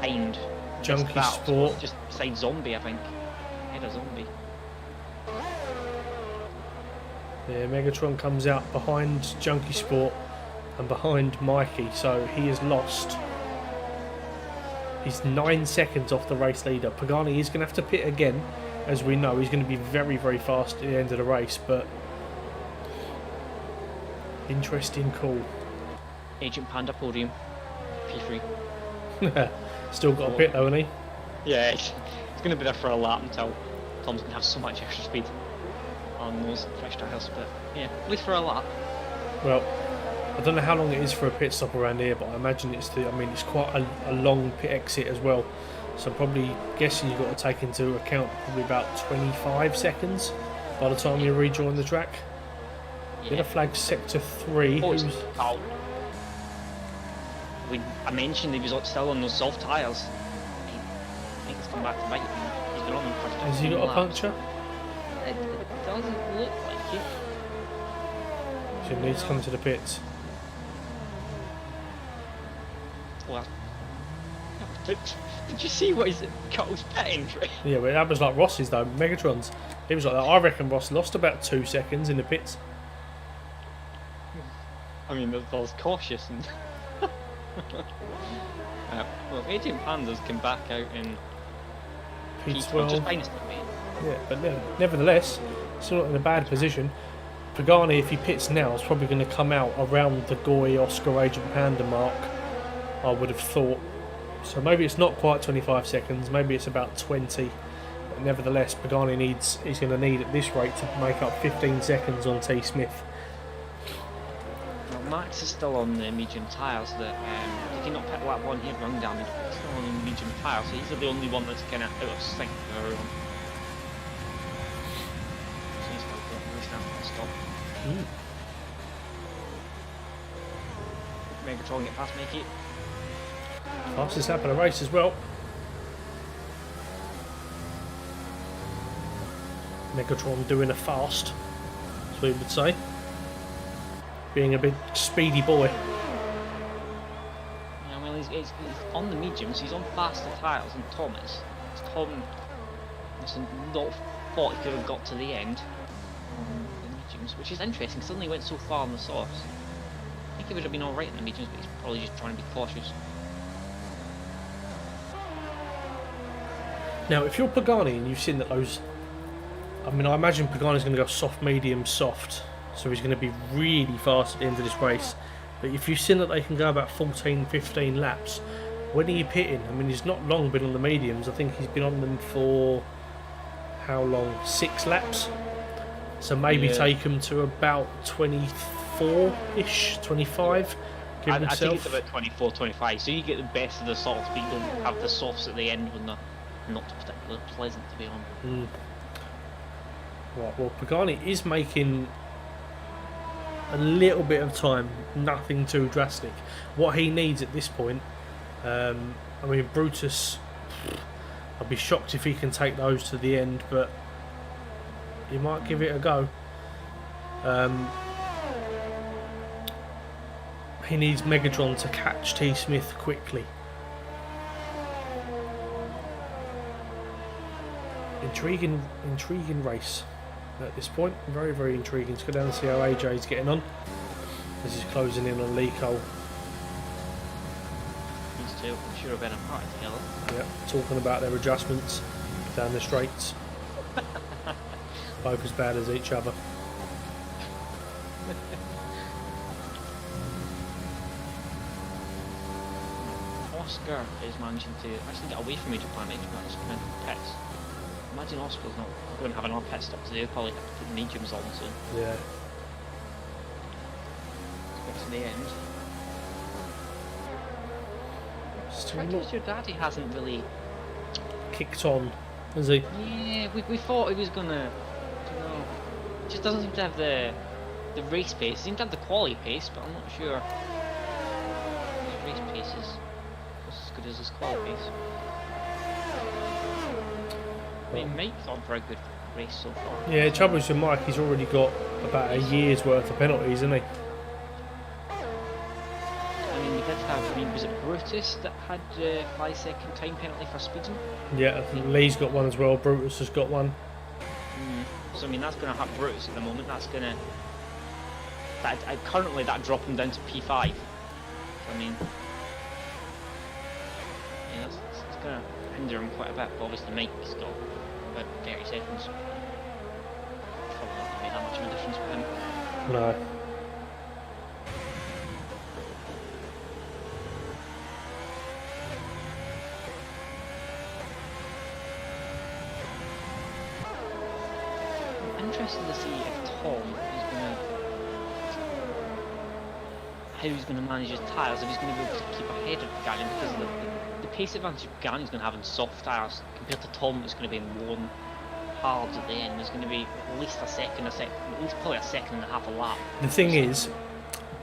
Behind. Junkie Just Sport. Just beside Zombie, I think. Head of Zombie. Yeah, Megatron comes out behind Junkie Sport and behind Mikey, so he has lost. He's 9 seconds off the race leader. Pagani is going to have to pit again, as we know. He's going to be very, very fast at the end of the race, but interesting call. Agent Panda podium. P3. Still got a pit though, hasn't he? Yeah, it's going to be there for a lap until Tom's going to have so much extra speed on those fresh tyres, but yeah, at least for a lap. Well, I don't know how long it is for a pit stop around here, but I imagine it's it's quite a long pit exit as well. So I'm probably guessing you've got to take into account probably about 25 seconds by the time you rejoin the track. Yeah. Then a flag sector 3. Oh, it's who's- Carl. I mentioned he was still on those soft tyres. I think it's come back to bite him. He's been on them for 15 Has he got a laps. puncture? It doesn't look like it. So he needs to come to the pits. Well, did you see what is Carl's pit entry? Yeah, but that was like Ross's though. Megatron's. It was like that. I reckon Ross lost about 2 seconds in the pits. I mean, I was cautious and. Well, Agent Pandas can back out in P12, just P12. fine as mate. Yeah, but nevertheless, still not in a bad position. Pagani, if he pits now, is probably going to come out around the Goy Oscar Agent Panda mark, I would have thought. So maybe it's not quite 25 seconds, maybe it's about 20. But nevertheless, Pagani he's going to need at this rate to make up 15 seconds on T Smith. Well, Max is still on the medium tyres. That did he not pit lap 1 here, run damage? He's still on the medium tyres, so he's the only one that's kind of out of sync with everyone. So he's got to stop. Megatron get past Mickey. Fastest lap of the race as well. Megatron doing a fast, as we would say. Being a big speedy boy. Yeah, well, he's on the mediums, he's on faster tyres than Thomas. Tom not thought he could have got to the end on the mediums, which is interesting, suddenly he went so far on the softs. I think he would have been alright in the mediums, but he's probably just trying to be cautious. Now, if you're Pagani and you've seen that those... I mean, I imagine Pagani's going to go soft, medium, soft. So he's going to be really fast at the end of this race. But if you've seen that they can go about 14, 15 laps, when are you pitting? I mean, he's not long been on the mediums. I think he's been on them for... how long? 6 laps? So maybe take him to about 24-ish, 25. Give I himself. think it's about 24, 25, so you get the best of the softs, but you don't have the softs at the end when they're not particularly pleasant to be on. Right, well, Pagani is making a little bit of time, nothing too drastic. What he needs at this point, I mean, Brutus, I'd be shocked if he can take those to the end, but he might give it a go. He needs Megatron to catch T. Smith quickly. Intriguing race at this point. Very, very intriguing. Let's go down and see how AJ's getting on as he's closing in on Lee Cole. These two, I'm sure, have been apart together. Yep, talking about their adjustments down the straights. Both as bad as each other. Oscar is managing to actually get away from Major Planet and pets. Imagine Oscar's not going to have another pet stop today. They'll probably have to put mediums on soon. Yeah. Let's get to the end. Still Strange not your daddy hasn't really. kicked on, has he? Yeah, we thought he was gonna. I don't know. Just doesn't seem to have the race pace. He seems to have the quality pace, but I'm not sure his race pace is as good as his quality pace. I mean, Mike's on for a good race so far. Yeah, the trouble is with Mike, he's already got about a year's worth of penalties, hasn't he? I mean, we did have. I mean, was it Brutus that had 5-second time penalty for speeding? Yeah, I think Lee's got one as well. Brutus has got one. So I mean, that's going to hurt Brutus at the moment. That's going to. Currently, that drop him down to P5. So, I mean, yeah, it's going to hinder him quite a bit. But obviously, Mike's got about 30 seconds. Probably not going to make that much of a difference for him. No. Interested to see if Tom is going to. How he's going to manage his tyres, if he's going to be able to keep ahead of Pagani, because of the pace advantage Pagani's going to have in soft tyres compared to Tom, that's going to be in warm hards at the end. There's going to be at least at least probably a second and a half a lap. The thing is,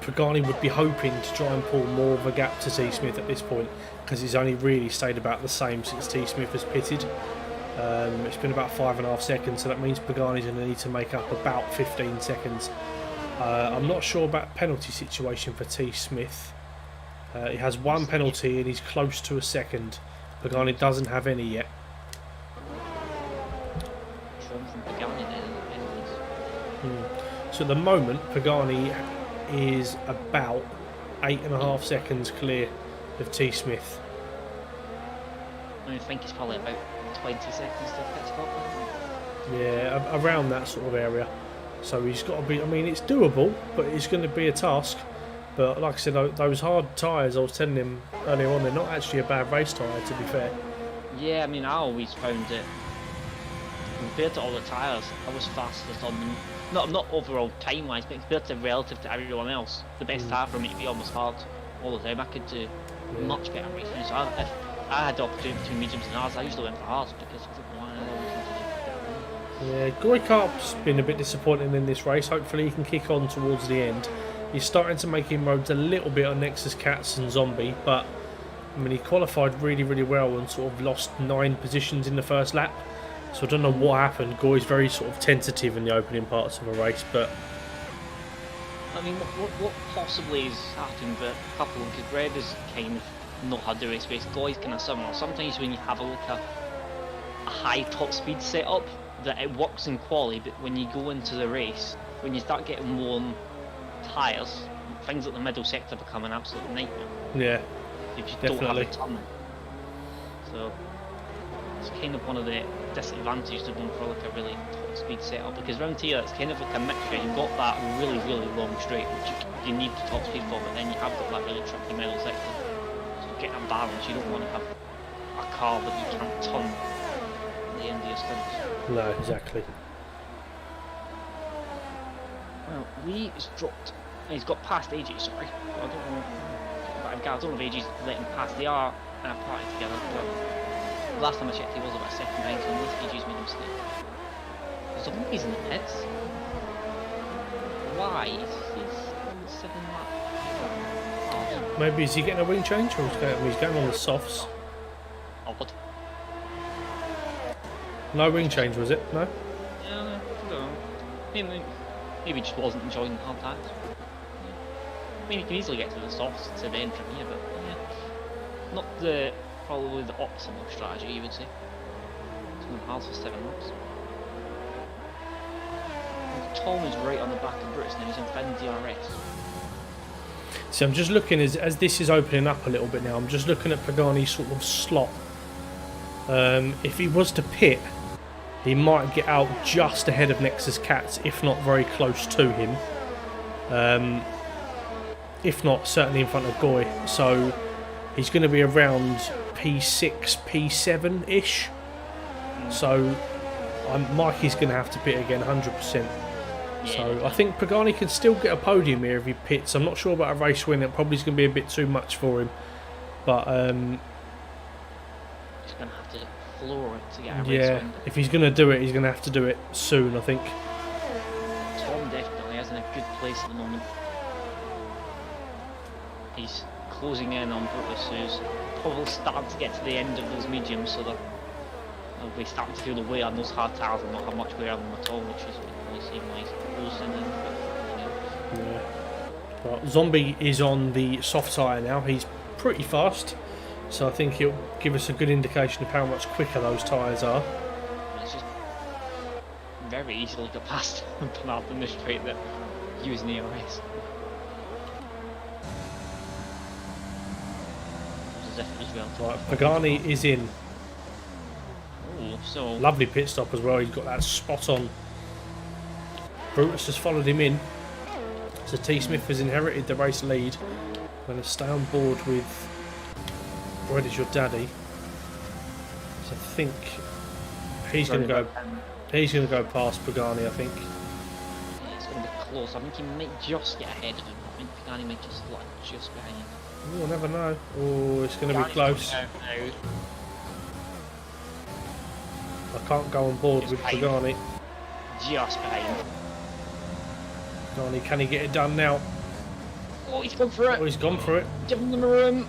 Pagani would be hoping to try and pull more of a gap to T. Smith at this point, because he's only really stayed about the same since T. Smith has pitted. It's been about 5.5 seconds, so that means Pagani's going to need to make up about 15 seconds. I'm not sure about penalty situation for T. Smith. He has one penalty and he's close to a second. Pagani doesn't have any yet. From Pagani then, anyways. So at the moment, Pagani is about 8.5 seconds clear of T. Smith. I think he's probably about 20 seconds to pit stop. Yeah, around that sort of area. So he's got to be, I mean, it's doable, but it's going to be a task. But like I said, those hard tyres, I was telling him earlier on, they're not actually a bad race tyre, to be fair. Yeah, I mean, I always found it, compared to all the tyres, I was fastest on them. Not overall time-wise, but compared to relative to everyone else, the best tyre for me to be almost hard all the time. I could do much better racing. So if I had the opportunity between mediums and hards, I usually went for hards because I don't know why I always wanted to do. Yeah, Goikarp's been a bit disappointing in this race. Hopefully he can kick on towards the end. He's starting to make inroads a little bit on Nexus Cats and Zombie, but I mean, he qualified really, really well and sort of lost 9 positions in the first lap. So I don't know what happened. Goy's very sort of tentative in the opening parts of a race, but I mean, what possibly has happened, but a couple, because Red has kind of not had the race pace. Goy's kind of similar. Sometimes when you have a look at a high top speed setup, that it works in quali, but when you go into the race, when you start getting warm tyres, things like the middle sector become an absolute nightmare. yeah, If you definitely. don't have a turn. So it's kind of one of the disadvantages of going for like a really top speed setup, because round here it's kind of like a mixture. You've got that really, really long straight, which you need the top speed for, but then you have got that really tricky middle sector. So to get a balance, you don't want to have a car that you can't turn at the end of your stints. No, exactly. Well, Lee has dropped. He's got past AJ, sorry. I don't know. I don't know if AJ's let him pass. They are in a party together, but last time I checked, he was about second behind, so unless AJ's made a mistake. Zombies in the pits. Why? He's 7 laps. Oh, Maybe is he getting a wing change or he's going on the softs? odd. No wing change, was it? No? Yeah, I don't know. Maybe he just wasn't enjoying the hard times. I mean, you can easily get to the softs to the end from here, but yeah. Not probably the optimal strategy, you would say. 2 miles for 7 laps. And Tom is right on the back of Brutus now, he's in Finn DRS. So I'm just looking as this is opening up a little bit now. I'm just looking at Pagani's sort of slot. If he was to pit, he might get out just ahead of Nexus Cats, if not very close to him. If not, certainly in front of Goy. So he's going to be around P6, P7-ish. So Mikey's going to have to pit again, 100%. So I think Pagani can still get a podium here if he pits. I'm not sure about a race win. It probably is going to be a bit too much for him. But He's going to have to floor it to get a race yeah, win. if he's going to do it, he's going to have to do it soon, I think. Tom definitely is in a good place at the moment. He's closing in on Brutus, who's probably starting to get to the end of those mediums, so they'll be starting to feel the weight on those hard tires and not have much wear on them at all, which is really seeing why he's closing in. But, you know. Yeah. Well, Zombie is on the soft tyre now. He's pretty fast, so I think he'll give us a good indication of how much quicker those tyres are. It's just very easily got past Bernard in the straight that using the ERS. As if it was relatively Right, Pagani is in. Oh, so Lovely pit stop as well. He's got that spot on. Brutus has followed him in. So T. Smith has inherited the race lead. I'm going to stay on board with Where Is Your Daddy? So I think he's going to go. He's going to go past Pagani, I think. yeah, it's going to be close. I think he might just get ahead of him. I think Pagani might just like just behind him. Oh, I never know. Oh, it's going to be close. Pagani's coming out I can't go on board Just with behind. Pagani. now, just behind. Pagani, can he get it done now? Oh, he's gone for it. Oh, he's gone for it. Giving them a room.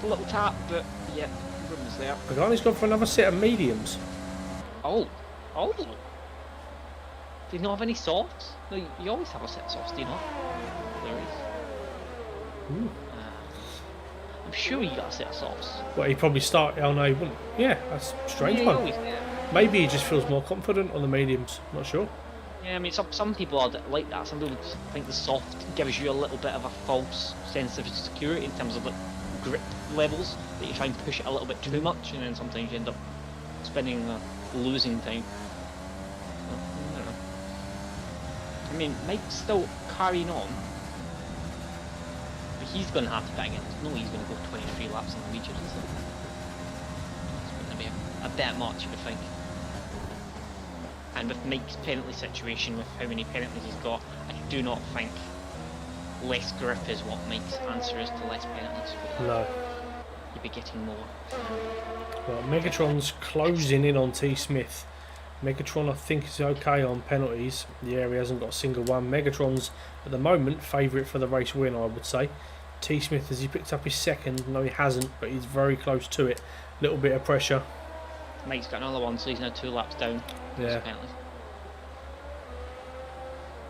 A little tap, but yeah, room is there. Pagani's gone for another set of mediums. Oh. Do you not have any softs? No, you always have a set of softs, do you not? There is. Ooh. I'm sure you got a set of softs. Well, he probably started. Oh no, he wouldn't. Yeah, that's a strange Yeah, you one. always do. Maybe he just feels more confident on the mediums. Not sure. Yeah, I mean, some people are like that. Some people just think the soft gives you a little bit of a false sense of security in terms of like grip levels, that you try and push it a little bit too much, and then sometimes you end up spending losing time. So, I don't know. I mean, Mike's still carrying on, but he's going to have to bang it. There's no way he's going to go 23 laps on the mediums. So it's going to be a bit much, I think. And with Mike's penalty situation, with how many penalties he's got, I do not think less grip is what Mike's answer is to less penalties. No. You'd be getting more. Well, Megatron's closing in on T. Smith. Megatron, I think, is okay on penalties. Yeah, he hasn't got a single one. Megatron's, at the moment, favourite for the race win, I would say. T. Smith, has he picked up his second? No, he hasn't, but he's very close to it. Little bit of pressure. Mike's got another one, so he's now 2 laps down. Yeah. Penalties.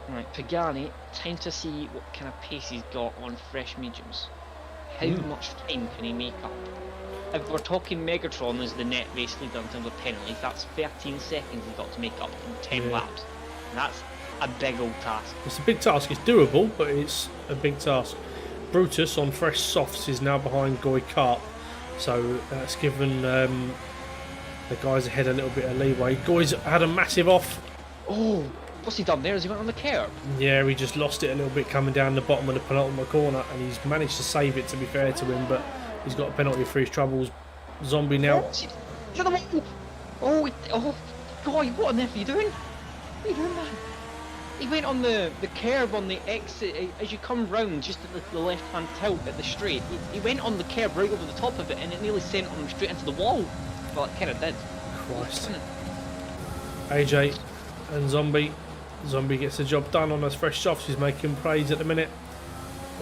Right, Pagani, time to see what kind of pace he's got on fresh mediums. How much time can he make up? If we're talking Megatron as the net race leader in terms of penalties, that's 13 seconds he's got to make up in 10 Yeah. laps. And that's a big old task. It's a big task. It's doable, but it's a big task. Brutus on fresh softs is now behind Goy Karp, so that's given the guys ahead a little bit of leeway. Goy's had a massive off. Oh, what's he done there? Has he went on the curb? Yeah, he just lost it a little bit coming down the bottom of the penultimate corner, and he's managed to save it, to be fair to him, but he's got a penalty for his troubles. Zombie now. To the wall! Oh, God, what on earth are you doing? What are you doing, man? He went on the curb on the exit, as you come round just at the left-hand tilt at the straight. He went on the curb right over the top of it, and it nearly sent him straight into the wall. Well, it kind of did. Christ. AJ And Zombie gets the job done on us fresh off. She's making plays at the minute.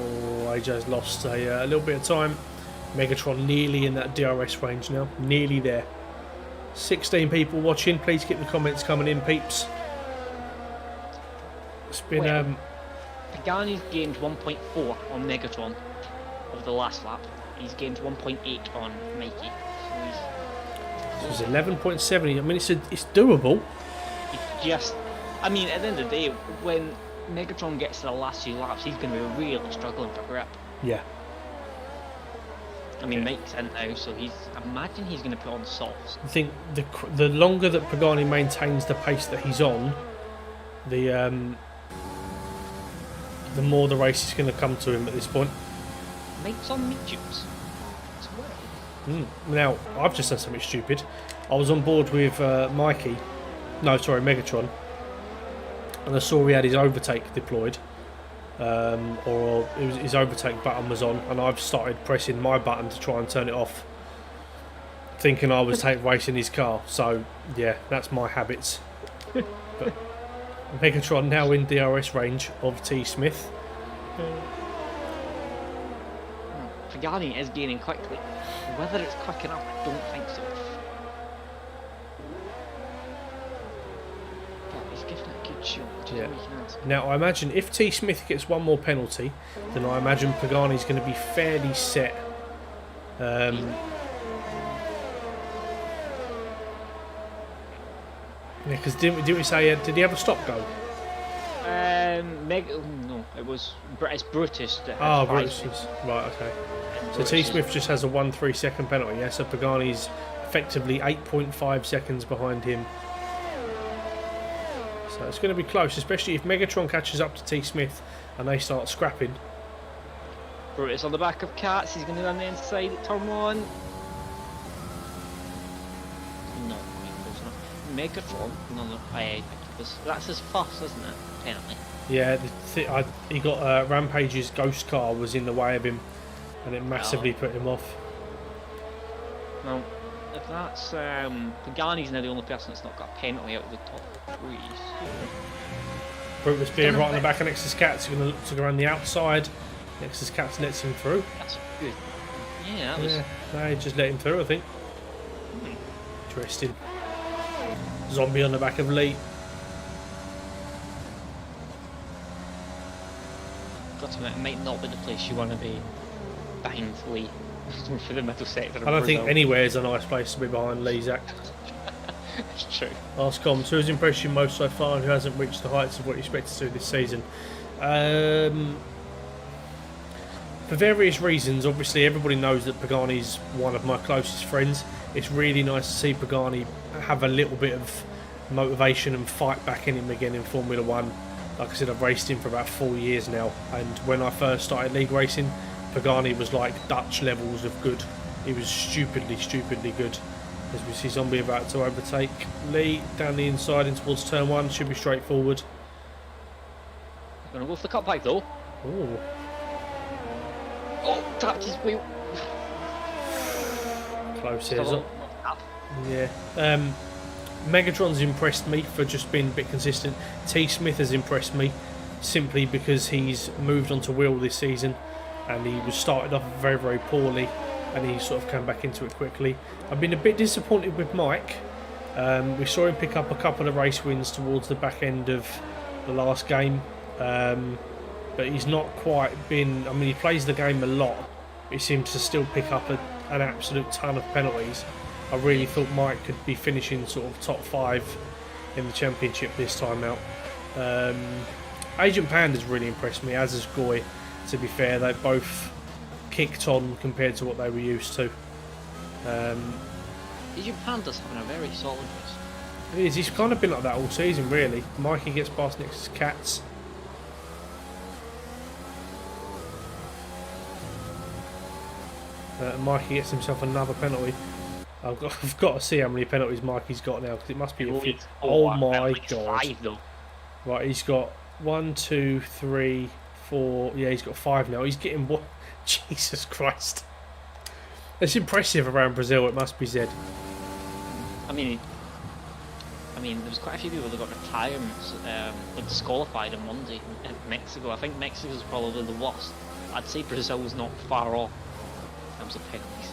Oh, AJ's lost a little bit of time. Megatron nearly in that DRS range now. Nearly there. 16 people watching. Please keep the comments coming in, peeps. It's been... Well, Pagani's gained 1.4 on Megatron over the last lap. He's gained 1.8 on Mikey. So It's 11.70. I mean, it's doable. he's just... I mean, at the end of the day, when Megatron gets to the last few laps, he's going to be really struggling for grip. Yeah. I mean, Mike's in now, so I imagine he's going to put on softs. I think the longer that Pagani maintains the pace that he's on, the more the race is going to come to him at this point. Mike's on meat tubes as well. Now, I've just done something stupid. I was on board with Megatron, and I saw he had his overtake deployed, or his overtake button was on, and I've started pressing my button to try and turn it off, thinking I was racing his car. So, yeah, that's my habits. But Megatron now in DRS range of T. Smith. Pagani is gaining quickly. Whether it's quick enough, I don't think so. But he's giving it a good shot. Yeah. Now, I imagine if T. Smith gets one more penalty, then I imagine Pagani's going to be fairly set. Yeah, because didn't we say, did he have a stop go? No, it's Brutus that Ah, had 5 Brutus. Right, okay. So Brutus T. is- Smith just has a 1-3 second penalty, yeah? So Pagani's effectively 8.5 seconds behind him. So it's going to be close, especially if Megatron catches up to T. Smith and they start scrapping. Brutus on the back of Cats, he's going to run the inside at turn 1. No, close enough. Megatron, no, that's his first, isn't it? Apparently. Yeah, he got Rampage's ghost car was in the way of him, and it massively put him off. Now, if that's Pagani's now the only person that's not got a penalty out of the top 3. Brutus being right on the back of Nexus Cats, going to look to go around the outside. Nexus Cats lets him through. That's good. Yeah, that was. Yeah, no, he just let him through, I think. Interesting. Zombie on the back of Lee. Got to admit, it might not be the place you want to be behind Lee for the middle sector. I don't think anywhere is a nice place to be behind Lee, Zach. It's true. Ask Combs, who's impressed you most so far and who hasn't reached the heights of what you expected to do this season? For various reasons, obviously everybody knows that Pagani's one of my closest friends. It's really nice to see Pagani have a little bit of motivation and fight back in him again in Formula 1. Like I said, I've raced him for about 4 years now, and when I first started league racing, Pagani was like Dutch levels of good. He was stupidly good. As we see Zombie about to overtake Lee down the inside in towards turn 1, should be straightforward. Gonna go for the cutback though. Ooh. Oh, tapped his wheel. Close here, isn't it? Yeah. Megatron's impressed me for just being a bit consistent. T. Smith has impressed me simply because he's moved on to wheel this season, and he was started off very poorly, and he sort of came back into it quickly. I've been a bit disappointed with Mike. We saw him pick up a couple of race wins towards the back end of the last game, but he's not quite been. I mean, he plays the game a lot. He seems to still pick up an absolute ton of penalties. I really thought Mike could be finishing sort of top 5 in the championship this time out. Agent Panda's really impressed me, as has Goy. To be fair, they both kicked on compared to what they were used to. Agent Panda's having a very solid race. It is. He's kind of been like that all season, really. Mikey gets past Nexus Cats. Mikey gets himself another penalty. I've got to see how many penalties Mikey's got now, because it must be a few. Oh my god! 5 though. Right, he's got 1, 2, 3, 4. Yeah, he's got 5 now. He's getting what? Jesus Christ! It's impressive around Brazil. It must be said. I mean, I mean, there was quite a few people that got retirements, like disqualified on Monday in Mexico. I think Mexico's probably the worst. I'd say Brazil's not far off in terms of penalties.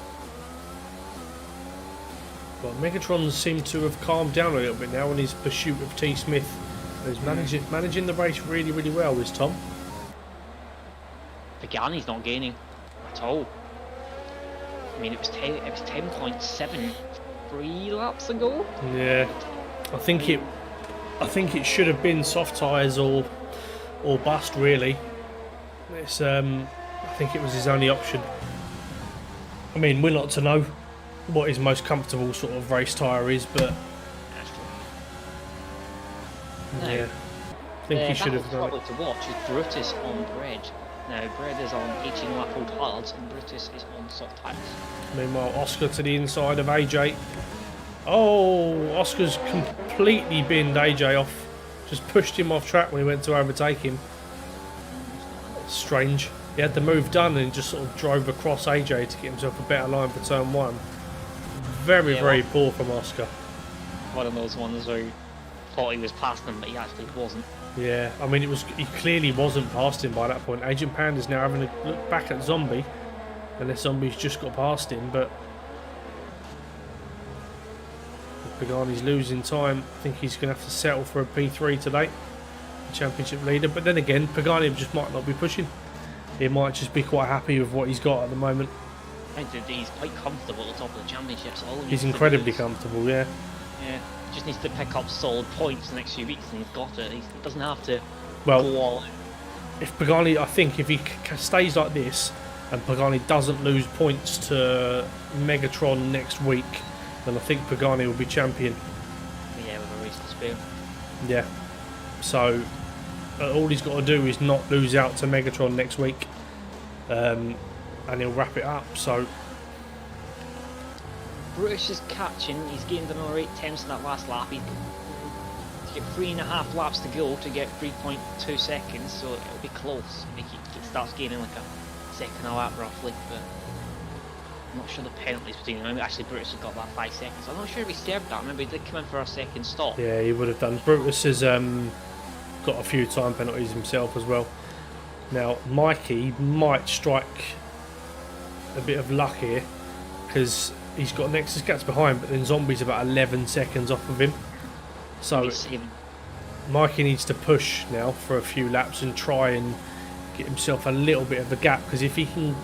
Well, Megatron seems to have calmed down a little bit now in his pursuit of T. Smith. He's managing the race really, really well, is Tom. Pagani's not gaining at all. I mean, it was 10.7 3 laps ago. Yeah, I think it should have been soft tyres or bust really. It's I think it was his only option. I mean, we're not to know what his most comfortable sort of race tyre is, but no. yeah, I think he should have done it. To watch is Brutus on bread. Now bread is on 18 lap old hards and Brutus is on soft tyres. Meanwhile, Oscar to the inside of AJ. Oh, Oscar's completely binned AJ off. Just pushed him off track when he went to overtake him. Strange. He had the move done and just sort of drove across AJ to get himself a better line for turn 1. Very poor from Oscar. One of those ones where he thought he was past him, but he actually wasn't. Yeah, I mean, he clearly wasn't past him by that point. Agent Panda's now having a look back at Zombie, unless Zombie's just got past him, but Pagani's losing time. I think he's going to have to settle for a P3 today, the championship leader. But then again, Pagani just might not be pushing. He might just be quite happy with what he's got at the moment. I think that he's quite comfortable at the top of the championship. So He's incredibly comfortable, yeah. Yeah, just needs to pick up solid points the next few weeks, and he's got it. He doesn't have to go all out. If Pagani, I think if he stays like this, and Pagani doesn't lose points to Megatron next week, then I think Pagani will be champion. Yeah, with a race to spare. Yeah. So all he's got to do is not lose out to Megatron next week, and he'll wrap it up. So Brutus is catching. He's gained another 8 tenths in that last lap. He's get 3.5 laps to go to get 3.2 seconds, so it'll be close. He starts gaining like a second a lap roughly, but I'm not sure the penalties between them. Actually, Brutus has got that 5 seconds. I'm not sure if he served that. Remember, he did come in for a second stop. yeah, he would have done. Brutus has got a few time penalties himself as well. Now, Mikey might strike a bit of luck here because he's got Nexus Cats behind, but then Zombie's about 11 seconds off of him. So Mikey needs to push now for a few laps and try and get himself a little bit of a gap, because if he can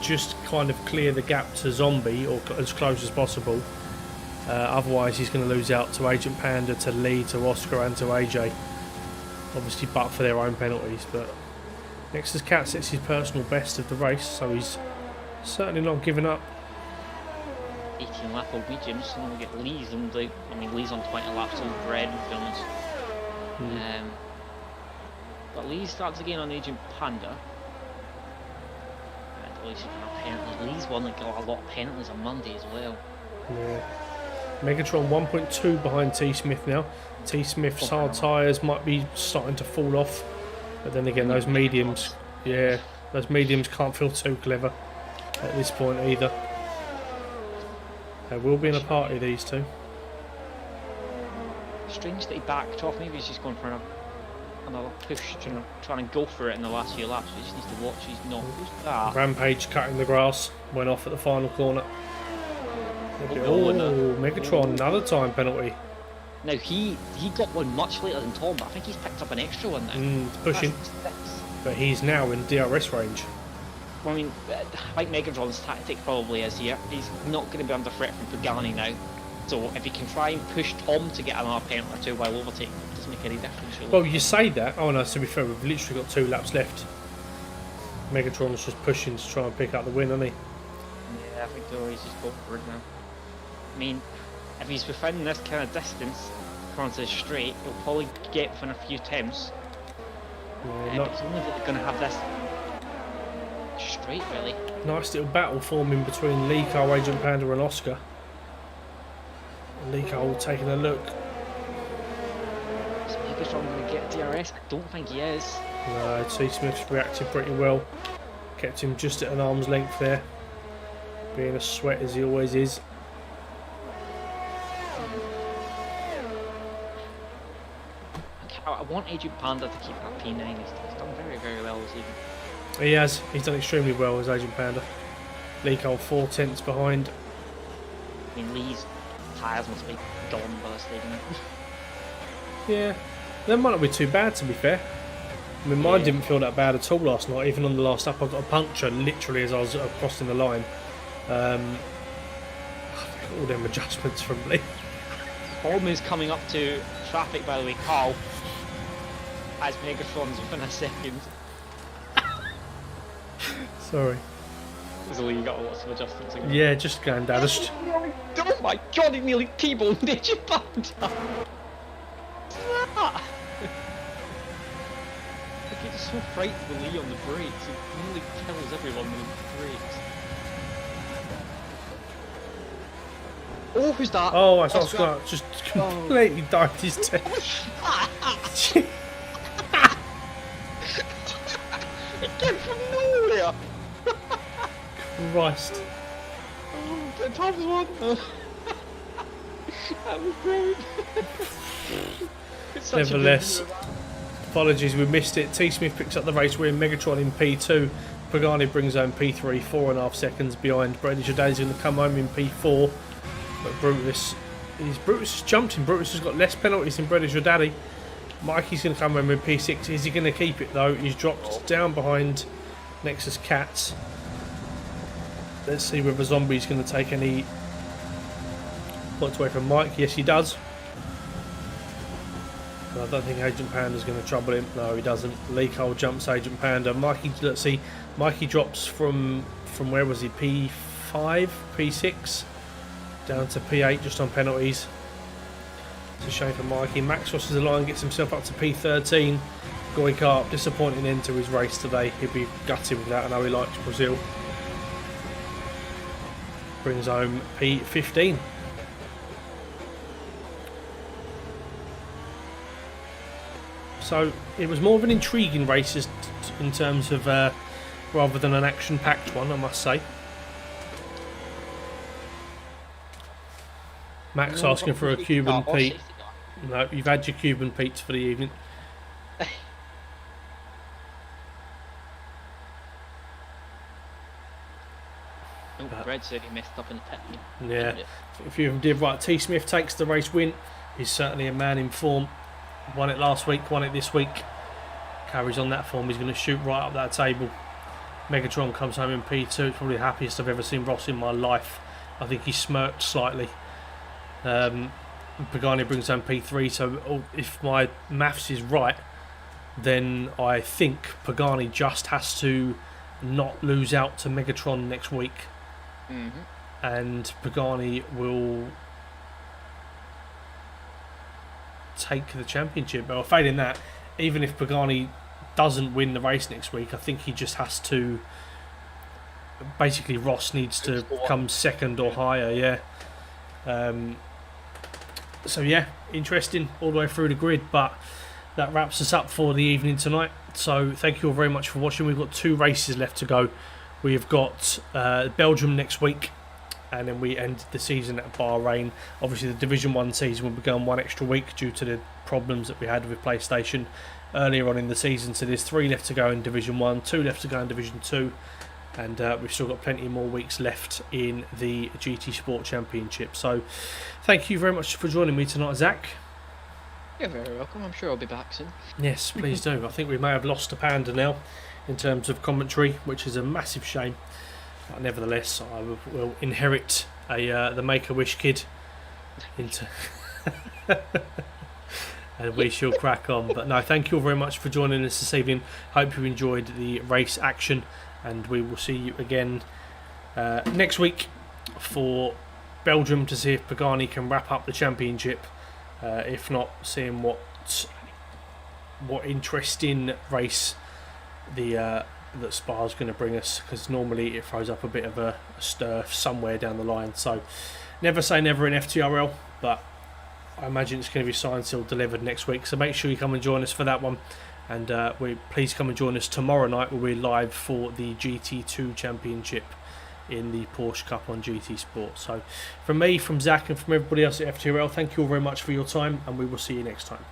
just kind of clear the gap to Zombie or as close as possible, otherwise he's going to lose out to Agent Panda, to Lee, to Oscar and to AJ, obviously but for their own penalties. But Nexus Cat sets his personal best of the race, so he's certainly not giving up. 18 lap of mediums, and then we get Lee's on the. I mean, Lee's on 20 laps of red and films. But Lee starts again on Agent Panda. And at least penalties. Lee's one that got a lot of penalties on Monday as well. Yeah. Megatron 1.2 behind T. Smith now. T. Smith's hard tyres might be starting to fall off, but then again, those mediums, those mediums can't feel too clever at this point either. They will be in a party, these two. Strange that he backed off. Maybe he's just going for another push, trying to go for it in the last few laps. He just needs to watch. He's not. Who's that? Rampage cutting the grass, went off at the final corner. Megatron, another time penalty. Now he got one much later than Tom, but I think he's picked up an extra one now. Pushing, but he's now in DRS range. Well, I mean, I think Megatron's tactic probably is here. He's not going to be under threat from Pagani now. So if he can try and push Tom to get another penalty or two while overtaking, it doesn't make any difference really. Well, you say that. Oh no, to be fair, we've literally got 2 laps left. Megatron's just pushing to try and pick up the win, isn't he? Yeah, I think he's just going for it now. I mean, if he's within this kind of distance, coming to the straight, he'll probably get within a few attempts. Yeah, but he's only going to have this straight, really. Nice little battle forming between Lico, Agent Panda and Oscar. Lico taking a look. Is Megatron going to get DRS? I don't think he is. No, T. Smith's reacted pretty well. Kept him just at an arm's length there. Being a sweat as he always is. I want Agent Panda to keep that P9. He's done very, very well this evening. He has. He's done extremely well as Agent Panda. Lee Cole 4/10 behind. I mean, Lee's tyres must be gone by the stadium. Yeah, that might not be too bad to be fair. I mean, mine didn't feel that bad at all last night. Even on the last up, I got a puncture literally as I was crossing the line. All them adjustments from Lee. Holm is coming up to traffic, by the way. Carl has Megatron's within a second. Sorry. So you got lots of adjustments again. Yeah, just going down the street. Oh my god, he nearly T-boned Agent Panda! Like, he's so frightened with Lee on the brakes, he nearly kills everyone with the brakes. Oh, who's that? Oh, I saw Oscar. Scott just completely dived his tail. It came from nowhere! Christ. Oh, the Tom's one! That was brilliant! It's such a Nevertheless, good video. apologies, we missed it. T. Smith picks up the race win. Megatron in P2. Pagani brings home P3, 4.5 seconds behind. Brady Jaday's going to come home in P4. But Brutus has jumped in. Brutus has got less penalties than Brady Jadadi. Mikey's going to come home in P6. Is he going to keep it though? He's dropped down behind Nexus Cats. Let's see whether Zombie's going to take any points away from Mike. Yes, he does. I don't think Agent Panda's going to trouble him. No, he doesn't. Lee Cole jumps Agent Panda. Mikey, let's see. Mikey drops from where was he? P5, P6, down to P8 just on penalties. It's a shame for Mikey. Max crosses the line, gets himself up to P13. Goikarp, disappointing end to his race today. He'll be gutted with that. I know he likes Brazil. Brings home P15. So it was more of an intriguing race in terms of rather than an action-packed one, I must say. Max asking for a Cuban Pete. No, you've had your Cuban Pete's for the evening. Oh, Red said he messed up in the pit. Yeah, if you did right. T. Smith takes the race win. He's certainly a man in form. Won it last week, won it this week. Carries on that form. He's going to shoot right up that table. Megatron comes home in P2. It's probably the happiest I've ever seen Ross in my life. I think he smirked slightly. Pagani brings home P3. So if my maths is right, then I think Pagani just has to not lose out to Megatron next week. And Pagani will take the championship. But failing that, even if Pagani doesn't win the race next week, I think he just has to. Basically, Ross needs to come second or higher. Yeah. So yeah, interesting all the way through the grid. But that wraps us up for the evening tonight. So thank you all very much for watching. We've got 2 races left to go. We've got Belgium next week, and then we end the season at Bahrain. Obviously the Division 1 season will be going 1 extra week due to the problems that we had with PlayStation earlier on in the season. So there's 3 left to go in Division 1, 2 left to go in Division 2, and we've still got plenty more weeks left in the GT Sport Championship. So thank you very much for joining me tonight, Zach. You're very welcome. I'm sure I'll be back soon. Yes, please do. I think we may have lost a Panda now in terms of commentary, which is a massive shame. But nevertheless, I will inherit the Make-A-Wish kid into and we shall crack on. But no, thank you all very much for joining us this evening. Hope you enjoyed the race action, and we will see you again next week for Belgium to see if Pagani can wrap up the championship. If not, seeing what interesting race that Spa's going to bring us, because normally it throws up a bit of a stir somewhere down the line. So never say never in FTRL, but I imagine it's going to be signed, sealed, delivered next week. So make sure you come and join us for that one, and please come and join us tomorrow night where we're live for the GT2 Championship in the Porsche Cup on GT Sport. So from me, from Zach, and from everybody else at FTRL, thank you all very much for your time, and we will see you next time.